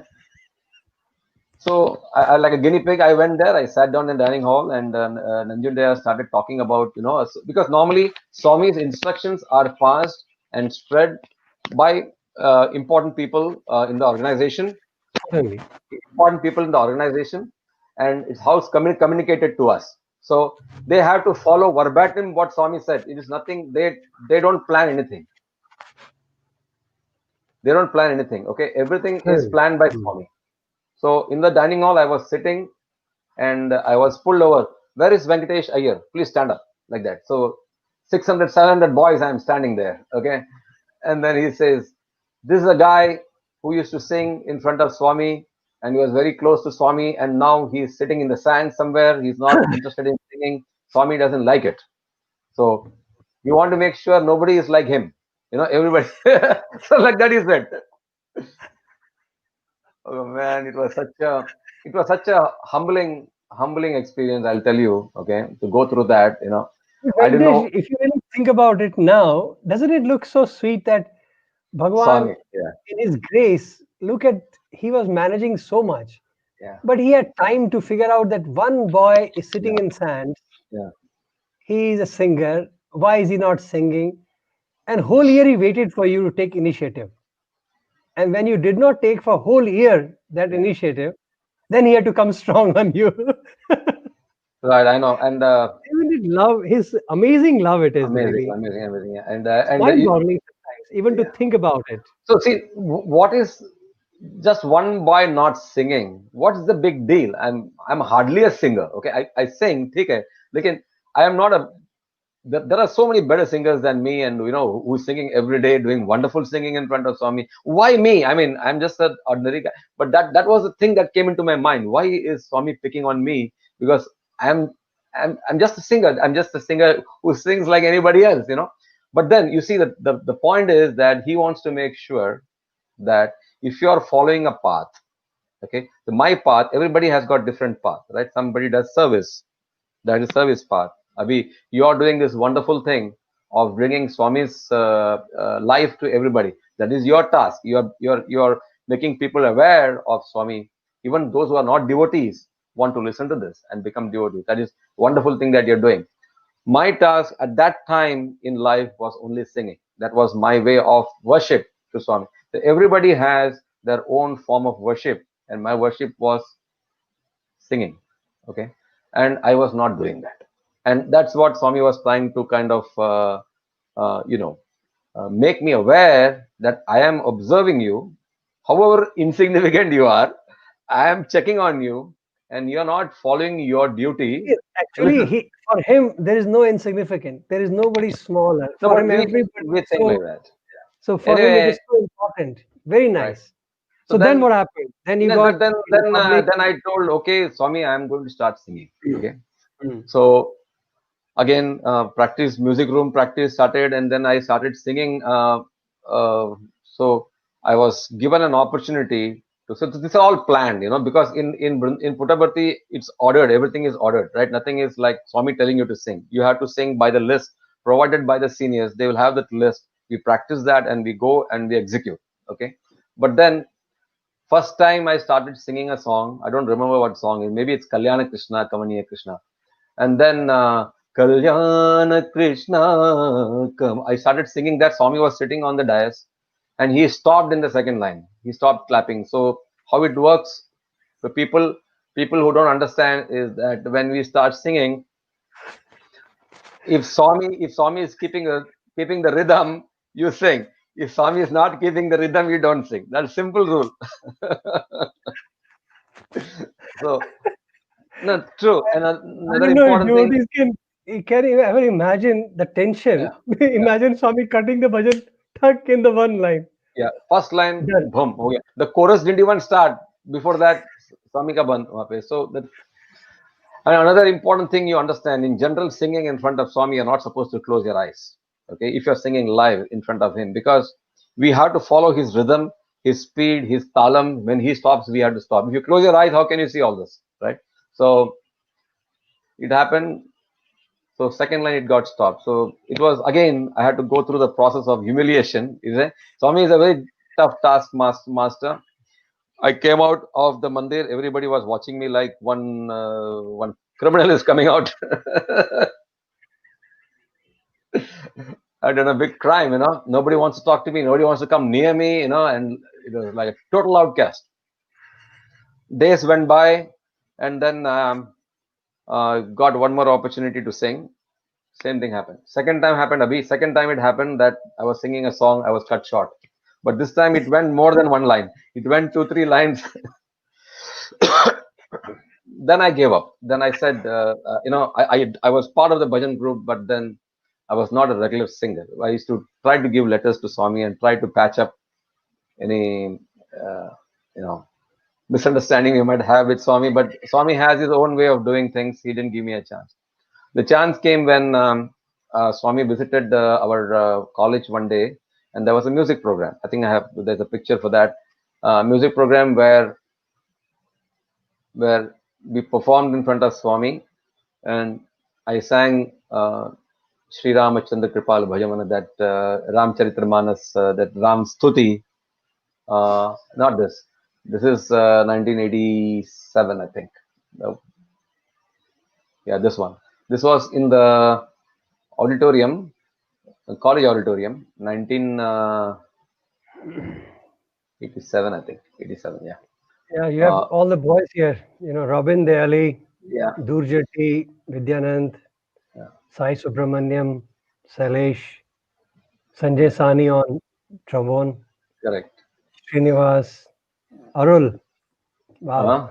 So, like a guinea pig, I went there. I sat down in the dining hall, and Nanjundaya started talking about, because normally Swami's instructions are passed and spread by important people in the organization, Certainly. important people in the organization, and it's how it's communicated to us. So they have to follow verbatim what Swami said. It is nothing. They don't plan anything. They don't plan anything. Okay, everything is Certainly. planned by Mm. Swami. So in the dining hall, I was sitting and I was pulled over. Where is Venkatesh Iyer? Please stand up, like that. So 600, 700 boys, I'm standing there. Okay. And then he says, this is a guy who used to sing in front of Swami and he was very close to Swami. And now he's sitting in the sand somewhere. He's not interested in singing. Swami doesn't like it. So you want to make sure nobody is like him. Everybody. So like that he said. Oh man, it was such a humbling experience. I'll tell you. Okay, to go through that. I didn't Venkatesh, know if you really think about it now, doesn't it look so sweet that Bhagwan, Swami. Yeah, in his grace, look at, he was managing so much, yeah, but he had time to figure out that one boy is sitting yeah, in sand, yeah. he is a singer, why is he not singing? And whole year he waited for you to take initiative. And when you did not take for whole year that Yeah. initiative, then he had to come strong on you. Right, I know, and Isn't it love? His amazing love it is, amazing, really. amazing, amazing. Yeah. It's mind-boggling sometimes, even to Yeah. think about it. So see, what is just one boy not singing? What's the big deal? I'm hardly a singer. Okay, I sing. Okay, लेकिन I am not a. There are so many better singers than me, and who's singing every day, doing wonderful singing in front of Swami. Why me? I mean, I'm just an ordinary guy. But that was the thing that came into my mind. Why is Swami picking on me? Because I'm I'm just a singer. I'm just a singer who sings like anybody else. But then you see that the point is that he wants to make sure that if you are following a path, okay, my path, everybody has got different path, right? Somebody does service, that is service path. Abhi, you are doing this wonderful thing of bringing Swami's life to everybody. That is your task. You are making people aware of Swami. Even those who are not devotees want to listen to this and become devotees. That is wonderful thing that you're doing. My task at that time in life was only singing. That was my way of worship to Swami. So everybody has their own form of worship, and my worship was singing. Okay, and I was not doing that, and that's what Swami was trying to kind of make me aware that I am observing you, however insignificant you are. I am checking on you, and you're not following your duty. Yes, actually, for him, there is no insignificant. There is nobody smaller. No, For but him, everybody we is think like so. that. So for him, it Anyway, is so important. Very right. nice. So So then then, what happened? Then you then, got then, in then, uh, public. then I told, okay, Swami, I'm going to start singing. Okay. Mm. So again, practice, music room practice started, and then I started singing. So I was given an opportunity to. So this is all planned, because in Puttaparthi it's ordered. Everything is ordered, right? Nothing is like Swami telling you to sing. You have to sing by the list provided by the seniors. They will have that list. We practice that, and we go and we execute. Okay, but then first time I started singing a song, I don't remember what song is. Maybe it's Kalyana Krishna, Kamaniya Krishna, and then Kalyana Krishna, I started singing that. Swami was sitting on the dais, and he stopped in the second line. He stopped clapping. So how it works for people who don't understand is that when we start singing, if Swami is keeping the rhythm, you sing. If Swami is not keeping the rhythm, you don't sing. That's simple rule. So no, true. And I another don't know if important thing, devotees can you ever imagine the yeah, tension. yeah. Imagine Swami cutting the bhajan tuck in the one line. Yeah, first line, Done. boom. Oh yeah, the chorus didn't even start. Before that, Swami ka band वहाँ पे. So that, and another important thing you understand, in general, singing in front of Swami, you're not supposed to close your eyes. Okay, if you're singing live in front of him, because we have to follow his rhythm, his speed, his talam. When he stops, we have to stop. If you close your eyes, how can you see all this, right? So it happened. So second line it got stopped. So it was again I had to go through the process of humiliation. Is it? Swami is a very tough task master. I came out of the mandir. Everybody was watching me like one criminal is coming out. I done a big crime, Nobody wants to talk to me. Nobody wants to come near me, and it was like a total outcast. Days went by, and then got one more opportunity to sing. Same thing happened. Second time happened, Abhi. Second time it happened that I was singing a song, I was cut short. But this time it went more than one line. It went two, three lines. Then I gave up. Then I said, I was part of the bhajan group, but then I was not a regular singer. I used to try to give letters to Swami and try to patch up any, uh, you know, misunderstanding we might have with Swami. But Swami has his own way of doing things. He didn't give me a chance. The chance came when Swami visited our college one day, and there was a music program. I think there's a picture for that music program where we performed in front of Swami, and I sang Sri Ramachandra Kripal Bhajan, that Ram Charitramanas, that Ram Stuti. Not this. This is 1987, I think. Uh, yeah, this one. This was in the auditorium, college auditorium, 1987, I think. 87, yeah. Yeah, you have Uh, all the boys here. Robin Deali, yeah, Durjati, Vidyanand, yeah, Sai Subramaniam, Salesh, Sanjay Sani on trombone, correct. Srinivas, Arul. Wow. Uh-huh.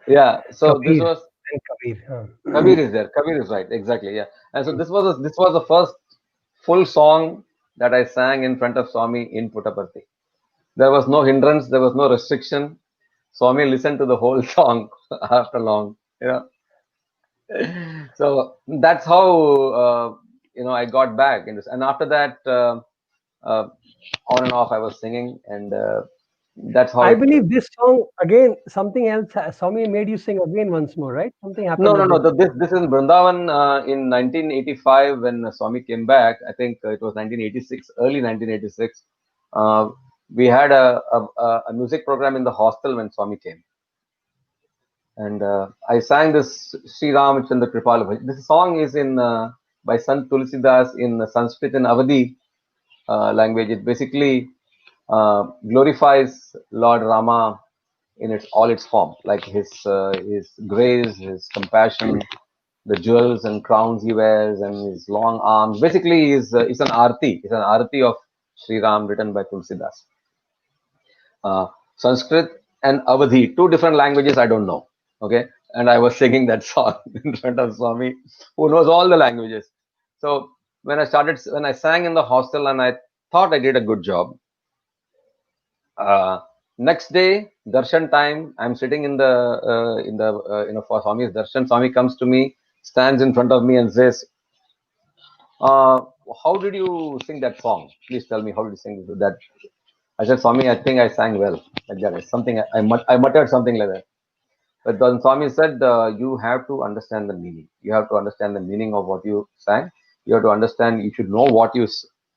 Yeah, so this Kabir was and Kabir. Kabir is there. Kabir is right, exactly. Yeah, and so this was the first full song that I sang in front of Swami in Puttaparthi. There was no hindrance, there was no restriction. Swami listened to the whole song after long. So that's how I got back in this, and after that, uh, on and off, I was singing, and that's how I it. believe this song again. Something else. Swami made you sing again once more, right? Something No, happened no, with no. this. This is in Brindavan in 1985 when Swami came back. I think it was 1986, early 1986. Uh, we had a music program in the hostel when Swami came, and I sang this Sri Ramachandra Kripal Bhajan. This song is in by Sant Tulsidas in Sanskrit and Avadi language. It basically glorifies Lord Rama in its form, like his grace, his compassion, the jewels and crowns he wears, and his long arms. Basically, is an arti. It's an arti of Sri Ram written by Tulsidas. Uh, Sanskrit and Avadhi, two different languages I don't know. Okay, and I was singing that song in front of Swami, who knows all the languages. So when I sang in the hostel, and I thought I did a good job. Uh, Next day, Darshan time, I'm sitting for Swami's Darshan. Swami comes to me, stands in front of me, and says, uh, "How did you sing that song? Please tell me how did you sing that." I said, "Swami, I think I sang well." Like that, something I muttered something like that. But then Swami said, "You have to understand the meaning. You have to understand the meaning of what you sang. You have to understand. You should know what you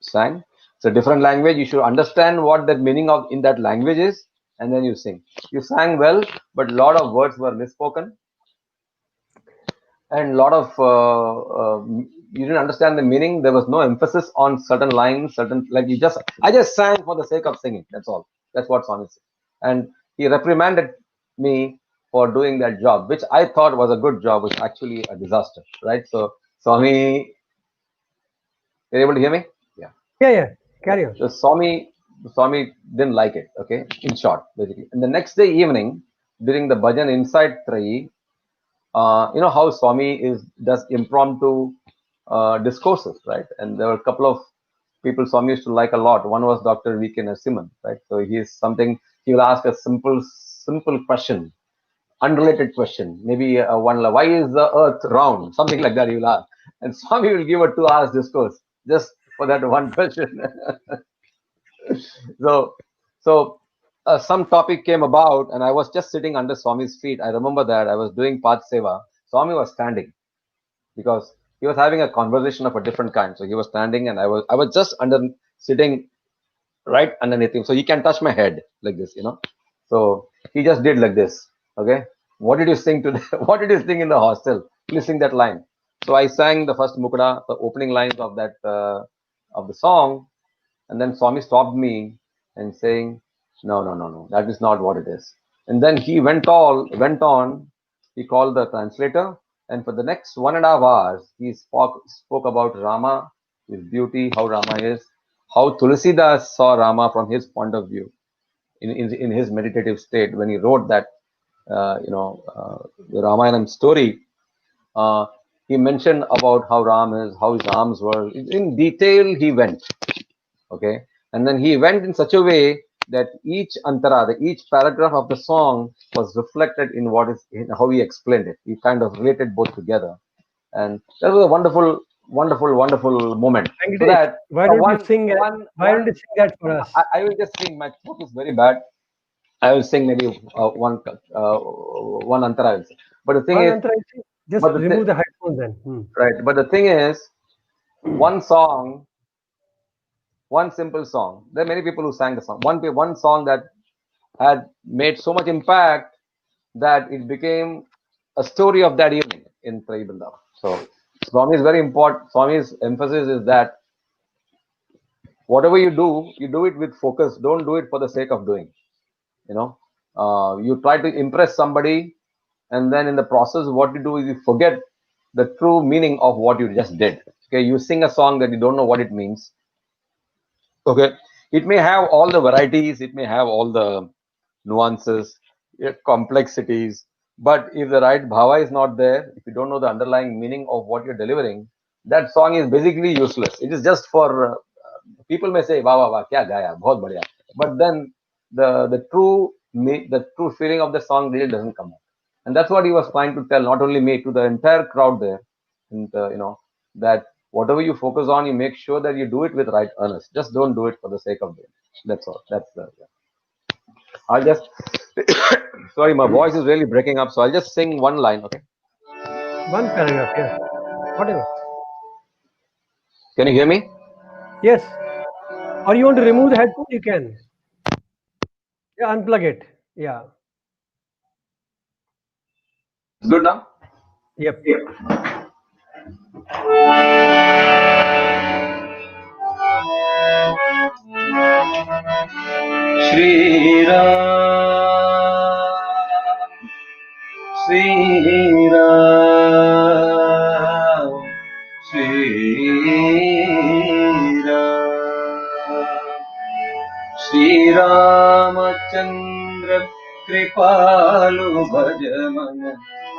sang. It's a different language. You should understand what the meaning of in that language is, and then you sing. You sang well, but a lot of words were misspoken, and a lot of you didn't understand the meaning. There was no emphasis on certain lines, certain like I just sang for the sake of singing. That's all. That's what Swami said, and he reprimanded me for doing that job, which I thought was a good job, was actually a disaster, right? So Swami, you're able to hear me? Yeah. Yeah, yeah. Yeah. Carry on. So Swami didn't like it. Okay, in short, basically. And the next day evening, during the bhajan inside Trai, you know how Swami does impromptu discourses, right? And there were a couple of people Swami used to like a lot. One was Dr. V.K. Narasimhan, right? So he will ask a simple question, unrelated question, maybe one, why is the earth round? Something like that he will ask. And Swami will give a 2 hours discourse just for that one question. So, so some topic came about, and I was just sitting under Swami's feet. I remember that I was doing Path Seva. Swami was standing because he was having a conversation of a different kind. So he was standing, and I was just sitting right underneath him, so he can touch my head like this. So he just did like this. Okay, what did you sing today? What did you sing in the hostel? Please sing that line. So I sang the first mukda, the opening lines of that of the song, and then Swami stopped me and saying, "No, no, no, no, that is not what it is." And then he went on. He called the translator, and for the next 1.5 hours, he spoke about Rama, his beauty, how Rama is, how Tulsidas saw Rama from his point of view in his meditative state when he wrote that the Ramayana story. Uh, he mentioned about how Ram is, how his arms were. In detail, he went. Okay, and then he went in such a way that each antara, each paragraph of the song was reflected in how he explained it. He kind of related both together, and that was a wonderful, wonderful, wonderful moment. So Venkatesh, that why don't you sing that for us? I will just sing. My throat is very bad. I will sing maybe one antara. I will sing. But the thing One is, answer, I see. Just but the remove the headphones then. right. But the thing is, one song, one simple song. There are many people who sang the song. One song that had made so much impact that it became a story of that evening in Trey Brindavan. So Swami is very important. Swami's emphasis is that whatever you do it with focus. Don't do it for the sake of doing. You know, you try to impress somebody, and then in the process, what you do is you forget the true meaning of what you just did. Okay, you sing a song that you don't know what it means. Okay, it may have all the varieties, it may have all the nuances, complexities, but if the right bhava is not there, if you don't know the underlying meaning of what you're delivering, that song is basically useless. It is just for people may say, "Wow, wow, wow, kya gaya, bahut badhiya," but then the true feeling of the song really doesn't come out, and that's what he was trying to tell, not only me, to the entire crowd there, and that whatever you focus on, you make sure that you do it with right earnest. Just don't do it for the sake of doing. That's all. That's the. Yeah. I'll just sorry, my voice is really breaking up, so I'll just sing one line. Okay, One paragraph, yes. Whatever. can you hear me? Yes. Or you want to remove the headphone, you can. Yeah, unplug it. Yeah. It's good now. Yep. Shri Ram, Shri Ram, Shri Ram. Shri Ramachandra Kripalu Bhajan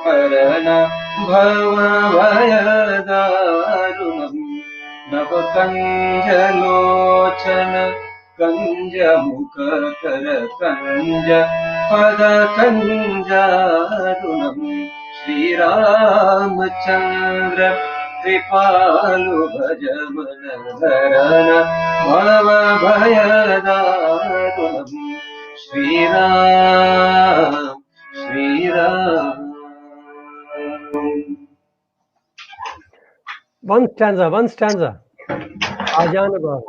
Parana Bhava Vayadarunam Navakanjalochana Kanja Mukakara Kanja Pada Kanjarunam Shri Ramachandra Kripalu Bhajamana Dharana Bhava Bhayadarunam Shri Ram, Shri Ram. One stanza, one stanza. Bhajan Bhav.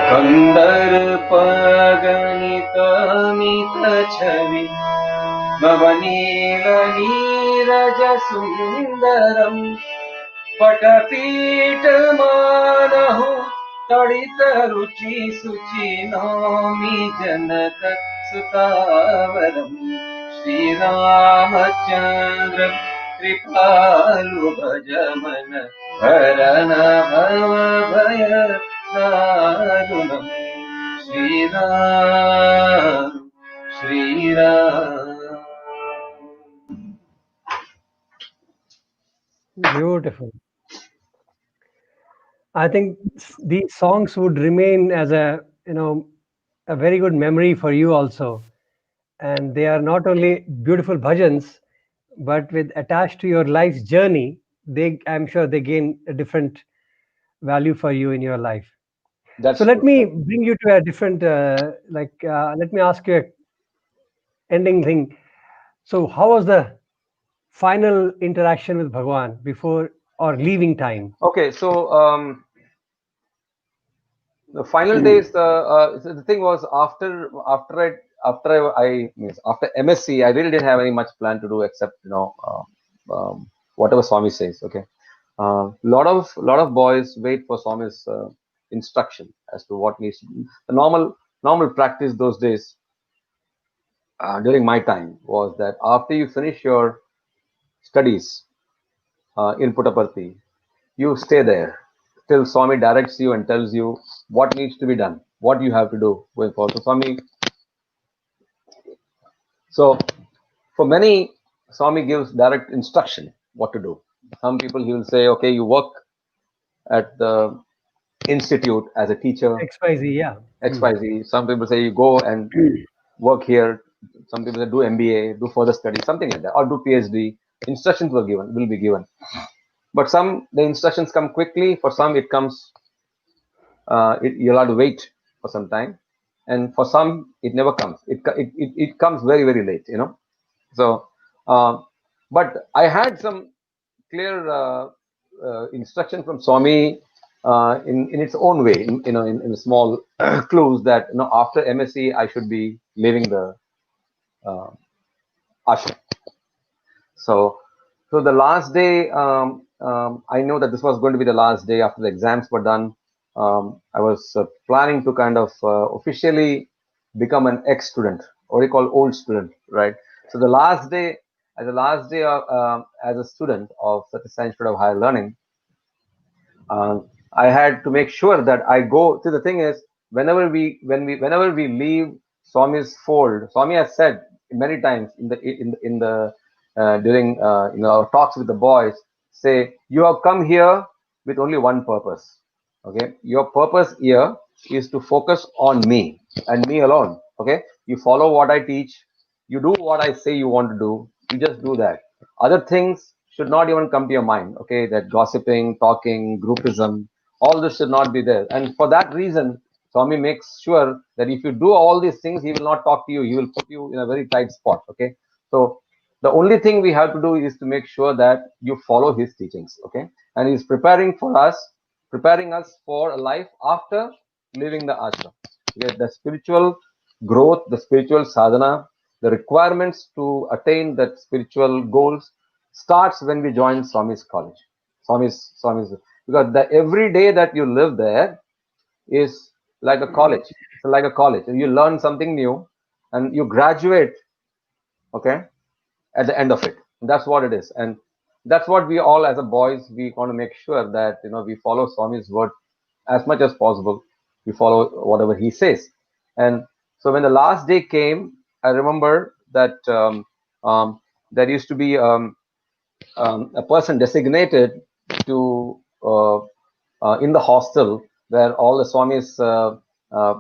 कन्दर्पगणितमितछवि नवनीलनीरजसुन्दरम् पटपीठमानहु तडितरुचि शुचिनामि जनक सुतावरम् श्रीरामचन्द्र कृपालु भजमन हरण भव भय दारुणम् Shriram Shriram. Beautiful. I think these songs would remain as a very good memory for you also. And they are not only beautiful bhajans, but with attached to your life's journey, I'm sure they gain a different value for you in your life. So That's let true. me bring you to a different, let me ask you a ending thing. So how was the final interaction with Bhagwan before or leaving time? Okay, so the final days, so the thing was after I means after MSc, I really didn't have any much plan to do except whatever Swami says. Okay, lot of boys wait for Swami's instruction as to what needs to be. The normal practice those days during my time was that after you finish your studies in Puttaparthi, you stay there till Swami directs you and tells you what needs to be done, what you have to do going forward. So for many, Swami gives direct instruction what to do. Some people he will say, okay, you work at the institute as a teacher, XYZ, yeah. Hmm. XYZ. Some people say you go and work here. Some people say do MBA, do further study, something like that, or do PhD. Instructions will be given. But some the instructions come quickly. For some it comes you'll have to wait for some time, and for some it never comes. It comes very very late. So, uh, but I had some clear instruction from Swami in its own way, in small clues that after MSc I should be leaving the uh, ashram. So, so the last day, I know that this was going to be the last day after the exams were done. I was planning to kind of officially become an ex-student, or you call old student, right? So the last day, as a last day as a student of such a science Institute of higher learning, uh, I had to make sure that I go. See, the thing is, whenever we leave Swami's fold, Swami has said many times in the during our talks with the boys, say you have come here with only one purpose. Okay, your purpose here is to focus on me and me alone. Okay, you follow what I teach, you do what I say you want to do, you just do that. Other things should not even come to your mind. Okay, that gossiping, talking, groupism, all this should not be there. And for that reason, Swami makes sure that if you do all these things, he will not talk to you. He will put you in a very tight spot. Okay, so the only thing we have to do is to make sure that you follow his teachings. Okay, and he's preparing us for a life after leaving the ashram. Okay? The spiritual growth, the spiritual sadhana, the requirements to attain that spiritual goals starts when we join Swami's college. Swami's because the every day that you live there is like a college. It's like a college. You learn something new and you graduate, okay, at the end of it. That's what it is. And that's what we all as a boys we want to make sure that we follow Swami's word as much as possible. We follow whatever he says. And so when the last day came, I remember that there used to be a person designated to in the hostel where all the Swamis uh,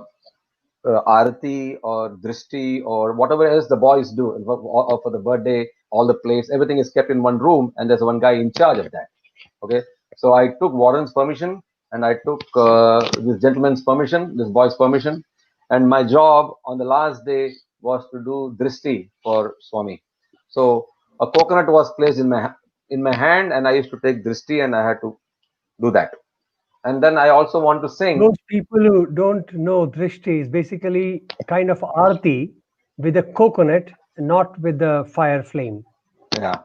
arati or drishti or whatever else the boys do for the birthday, all the plates, everything is kept in one room, and there's one guy in charge of that. Okay, so I took warden's permission, and I took this gentleman's permission, this boy's permission, and my job on the last day was to do drishti for Swami. So a coconut was placed in my hand, and I used to take drishti, and I had to do that. And then I also want to sing. Those people who don't know drishti is basically kind of arti with a coconut, not with the fire flame. Yeah,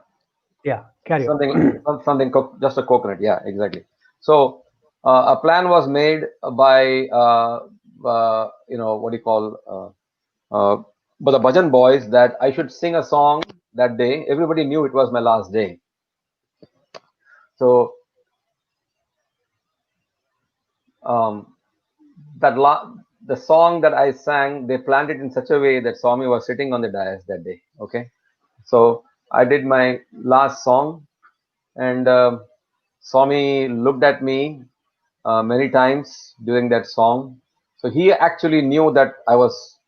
Yeah, carry on. just a coconut. Yeah, exactly. So a plan was made by what do you call by the Bhajan boys that I should sing a song that day. Everybody knew it was my last day. So um, the song that I sang, they planned it in such a way that Swami was sitting on the dais that day. Okay, so I did my last song, and Swami looked at me many times during that song. So he actually knew that I was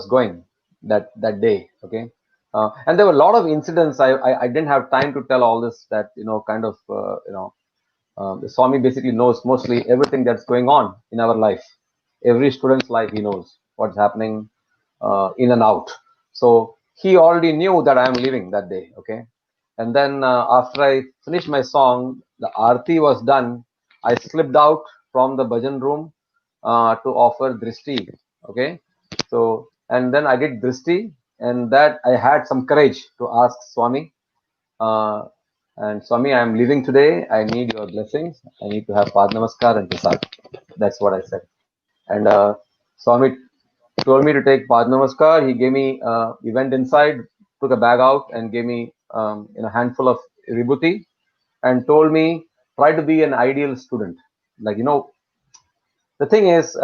going that day. Okay, and there were a lot of incidents. I didn't have time to tell all this. That kind of the Swami basically knows mostly everything that's going on in our life. Every student's life, he knows what's happening in and out. So he already knew that I am leaving that day. Okay, And then after I finished my song, the arti was done. I slipped out from the bhajan room to offer drishti. Okay, so and then I did drishti, and that I had some courage to ask Swami. Uh, and Swami, I am leaving today. I need your blessings. I need to have Pad Namaskar and Prasad. That's what I said. And Swami told me to take Pad Namaskar. He gave me, he went inside, took a bag out, and gave me a handful of vibhuti and told me, try to be an ideal student. Like, the thing is,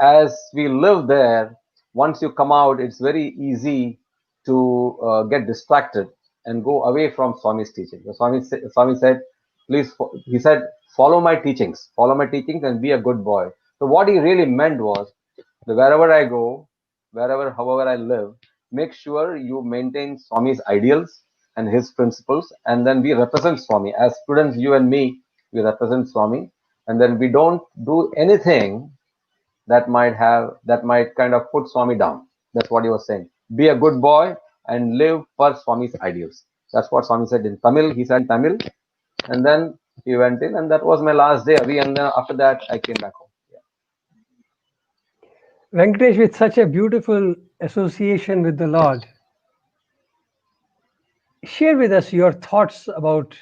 as we live there, once you come out, it's very easy to get distracted and go away from Swami's teaching. The Swami said, please, he said, follow my teachings and be a good boy. So what he really meant was, that wherever I go, however I live, make sure you maintain Swami's ideals and his principles, and then we represent Swami. As students, you and me, we represent Swami, and then we don't do anything that might kind of put Swami down. That's what he was saying. Be a good boy and live for Swami's ideals. That's what Swami said in Tamil. He said in Tamil, and then he went in, and that was my last day. And then after that, I came back home. Yeah. Venkatesh, with such a beautiful association with the Lord, share with us your thoughts about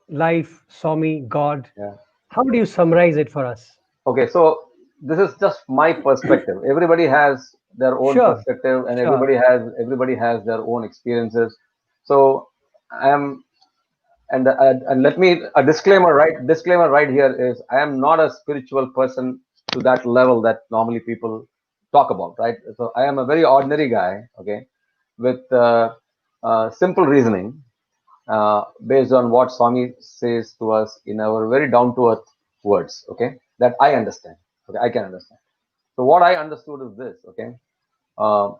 life, Swami, God. Yeah. How do you summarize it for us? Okay, so this is just my perspective. Everybody has their own Sure, perspective, and sure. everybody has their own experiences. So I am, and let me a disclaimer right here is I am not a spiritual person to that level that normally people talk about, right? So I am a very ordinary guy, okay, with simple reasoning based on what Swami says to us in our very down to earth words, okay, that I understand, okay, I can understand. So what I understood is this, okay, uh,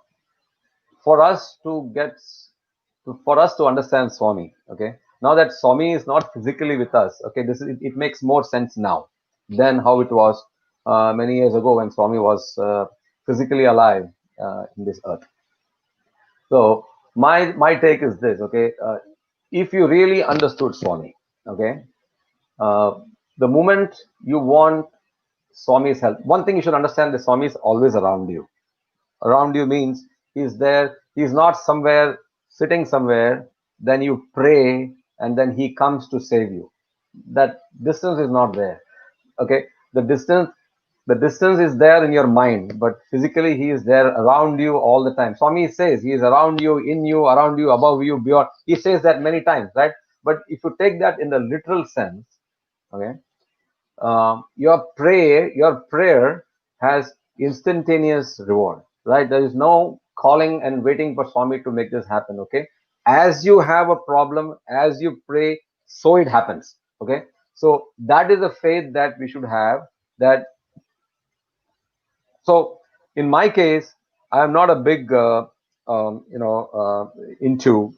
for us to get for us to understand Swami, okay, now that Swami is not physically with us, okay, it makes more sense now than how it was many years ago when Swami was physically alive in this earth. So my take is this, okay, if you really understood Swami, okay, uh, the moment you want Swami's help, one thing you should understand: the Swami is always around you. Around you means he's there. He's not somewhere sitting somewhere. Then you pray, and then he comes to save you. That distance is not there. Okay, the distance the distance is there in your mind, but physically he is there around you all the time. Swami says he is around you, in you, around you, above you, beyond. He says that many times, right? But if you take that in the literal sense, okay, your prayer has instantaneous reward, right? There is no calling and waiting for Swami to make this happen, okay? As you have a problem, as you pray, so it happens, okay? So that is a faith that we should have. That so in my case, I am not a big into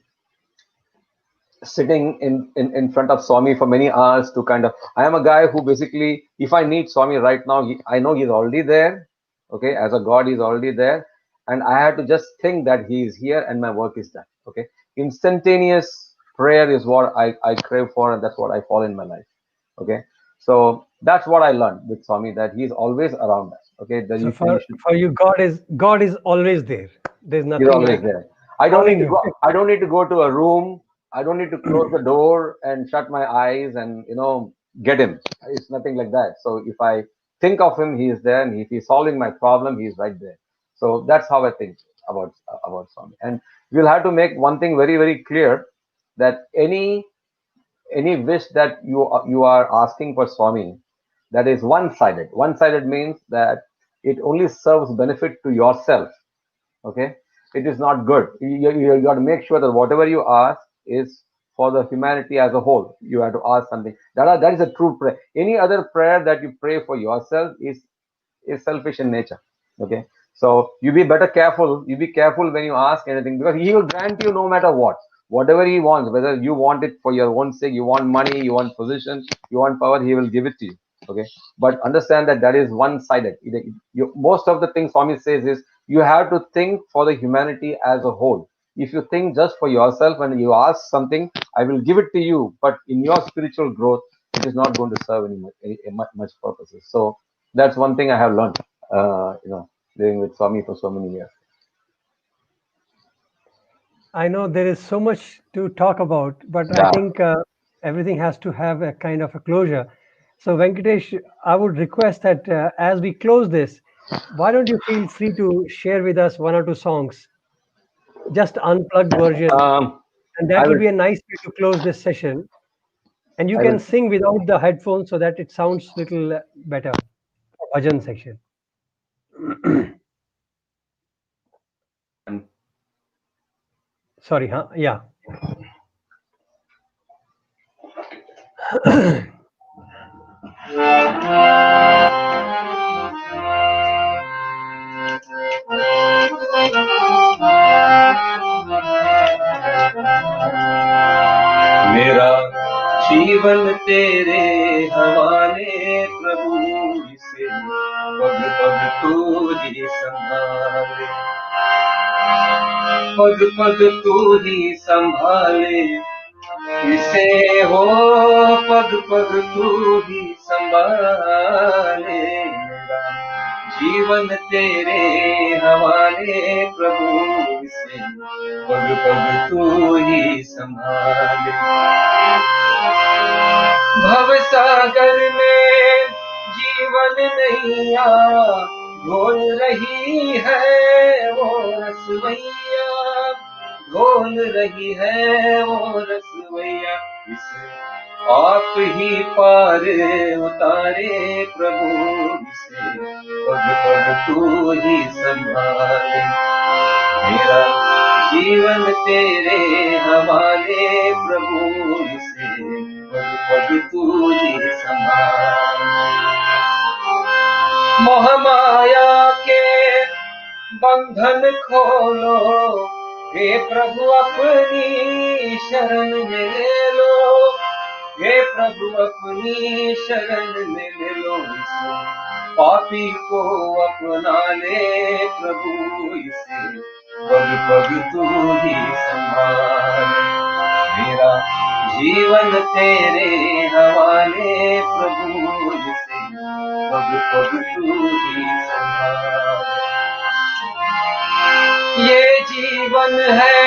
sitting in front of Swami for many hours to kind of. I am a guy who basically, if I need Swami right now, I know he's already there. Okay, as a God, he's already there, and I have to just think that he is here and my work is done. Okay, instantaneous prayer is what I crave for, and that's what I follow in my life. Okay, so that's what I learned with Swami, that he's always around us. Okay, that So you should. for you, God is always there. There's He's nothing always like there. calling him. I don't need to go to a room. I don't need to close the door and shut my eyes and get him. It's nothing like that. So if I think of him, he is there, and if he's solving my problem, he's right there. So that's how I think about Swami. And we'll have to make one thing very very clear, that any wish that you are asking for Swami, that is one sided. One sided means that it only serves benefit to yourself. Okay, it is not good. You got to make sure that whatever you ask is for the humanity as a whole. You have to ask something that is a true prayer. Any other prayer that you pray for yourself is selfish in nature. Okay, so you be careful when you ask anything, because he will grant you no matter what, whatever he wants, whether you want it for your own sake, you want money, you want position, you want power, he will give it to you. Okay, but understand that that is one sided. Most of the things Swami says is you have to think for the humanity as a whole. If you think just for yourself and you ask something, I will give it to you, but in your spiritual growth, it is not going to serve much purposes. So that's one thing I have learned, living with Swami for so many years. I know there is so much to talk about, but I Yeah. think everything has to have a kind of a closure. So, Venkatesh, I would request that as we close this, why don't you feel free to share with us one or two songs, just unplugged version, Um, and I that will will. be a nice way to close this session. And you I can will. sing without the headphones so that it sounds little better. Bhajan section. And Sorry, huh? Yeah. मेरा जीवन तेरे हवाले प्रभु, इसे पग पग तू ही संभाले, पग पग तू ही संभाले इसे, हो पग पग तू ही संभाले। मेरा जीवन तेरे हवाले प्रभु, इसे पग पग तू ही संभाले। भव सागर में जीवन नैया घोल रही है वो रसवैया, घोल रही है वो रसवैया, इसे आप ही पार उतारे प्रभु, इसे पग पग तू ही संभाले। मेरा जीवन तेरे हवाले प्रभु, इसे पग पग तू ही संभाले। मोह माया के बंधन खोलो, हे प्रभु अपनी शरण में ले लो, हे प्रभु अपनी शरण में ले लो, इसे पापी को अपना ले प्रभु, इसे पग पग तू ही संभाले। मेरा जीवन तेरे हवाले प्रभु, इसे पग पग तू ही संभाले। ये जीवन है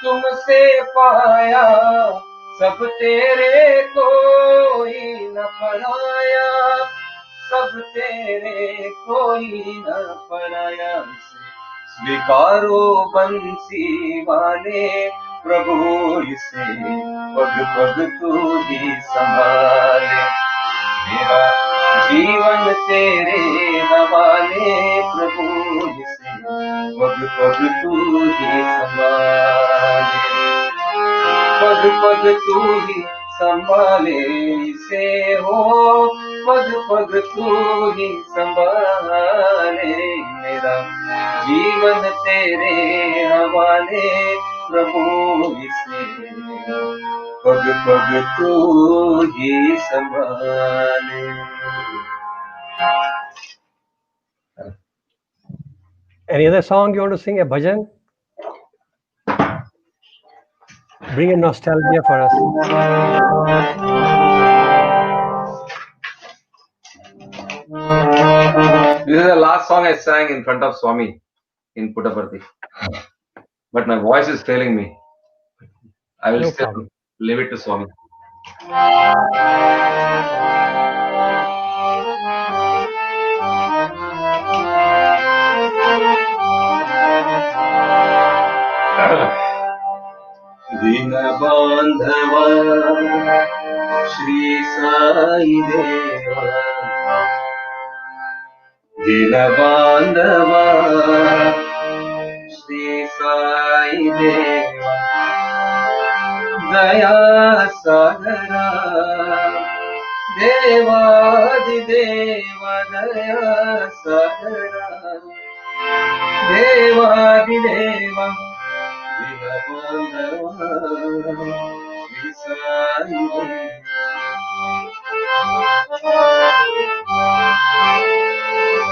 तुमसे पाया, सब तेरे कोई न पराया, सब तेरे कोई न पराया, स्वीकारो बंसी वाले प्रभु, इसे पग पग तू ही संभाले। मेरा जीवन तेरे हवाले प्रभु, इसे पग पग तू ही संभाले, पग पग तू ही संभाले, इसे हो पग पग तू ही संभाले। मेरा जीवन तेरे हवाले प्रभु, इसे पग पग तू ही संभाले। Any other song you want to sing? A bhajan? Bring a nostalgia for us. this is the last song I sang in front of Swami in Puttaparthi, but my voice is failing me. I will No still problem. leave it to Swami. दीन बांधवा श्री साई देवा, दीन बांधवा श्री साई देवा, दया सागरा देवादिदेवा, दया सागरा देवादिदेवा,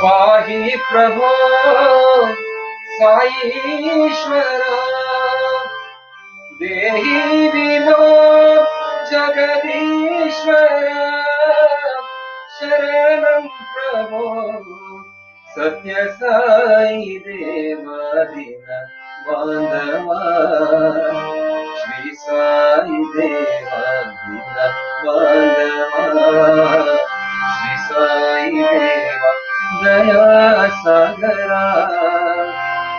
पाहि प्रभो साईश्वरा, देहि विभो जगदीश्वर शरणं प्रभो सत्य साई देवा दीन बांधवा श्री साई देवा दीन बांधवा श्री साई देवा दया सागरा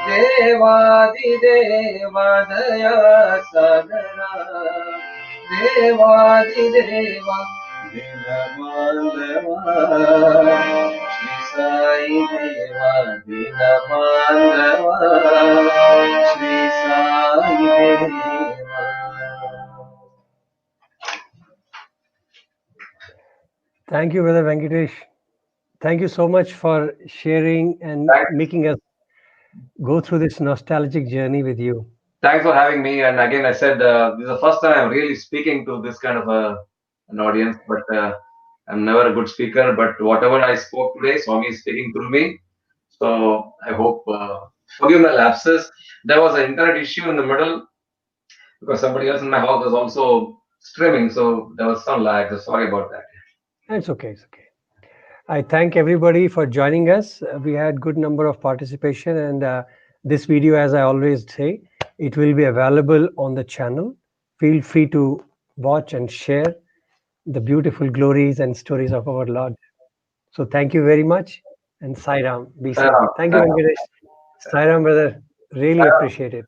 देवादिदेवा दया सागरा देवादिदेवा दीनबांधवा श्री साई देवा दीनबांधवा श्री साई देवा. Thank you, Brother Venkatesh. Thank you so much for sharing and Thanks, making us go through this nostalgic journey with you. thanks for having me. And again, I said this is the first time I'm really speaking to this kind of an audience, but I'm never a good speaker. But whatever I spoke today, Swami is speaking through me. So I hope, forgive my lapses. There was an internet issue in the middle because somebody else in my house was also streaming, so there was some lag. So sorry about that. It's okay. It's okay. I thank everybody for joining us. We had good number of participation, and this video, as I always say, it will be available on the channel. Feel free to watch and share the beautiful glories and stories of our Lord. So thank you very much, and Sai Ram, be safe. Salam, Thank you, salam. Venkatesh. Sai Ram, brother. Really appreciate it.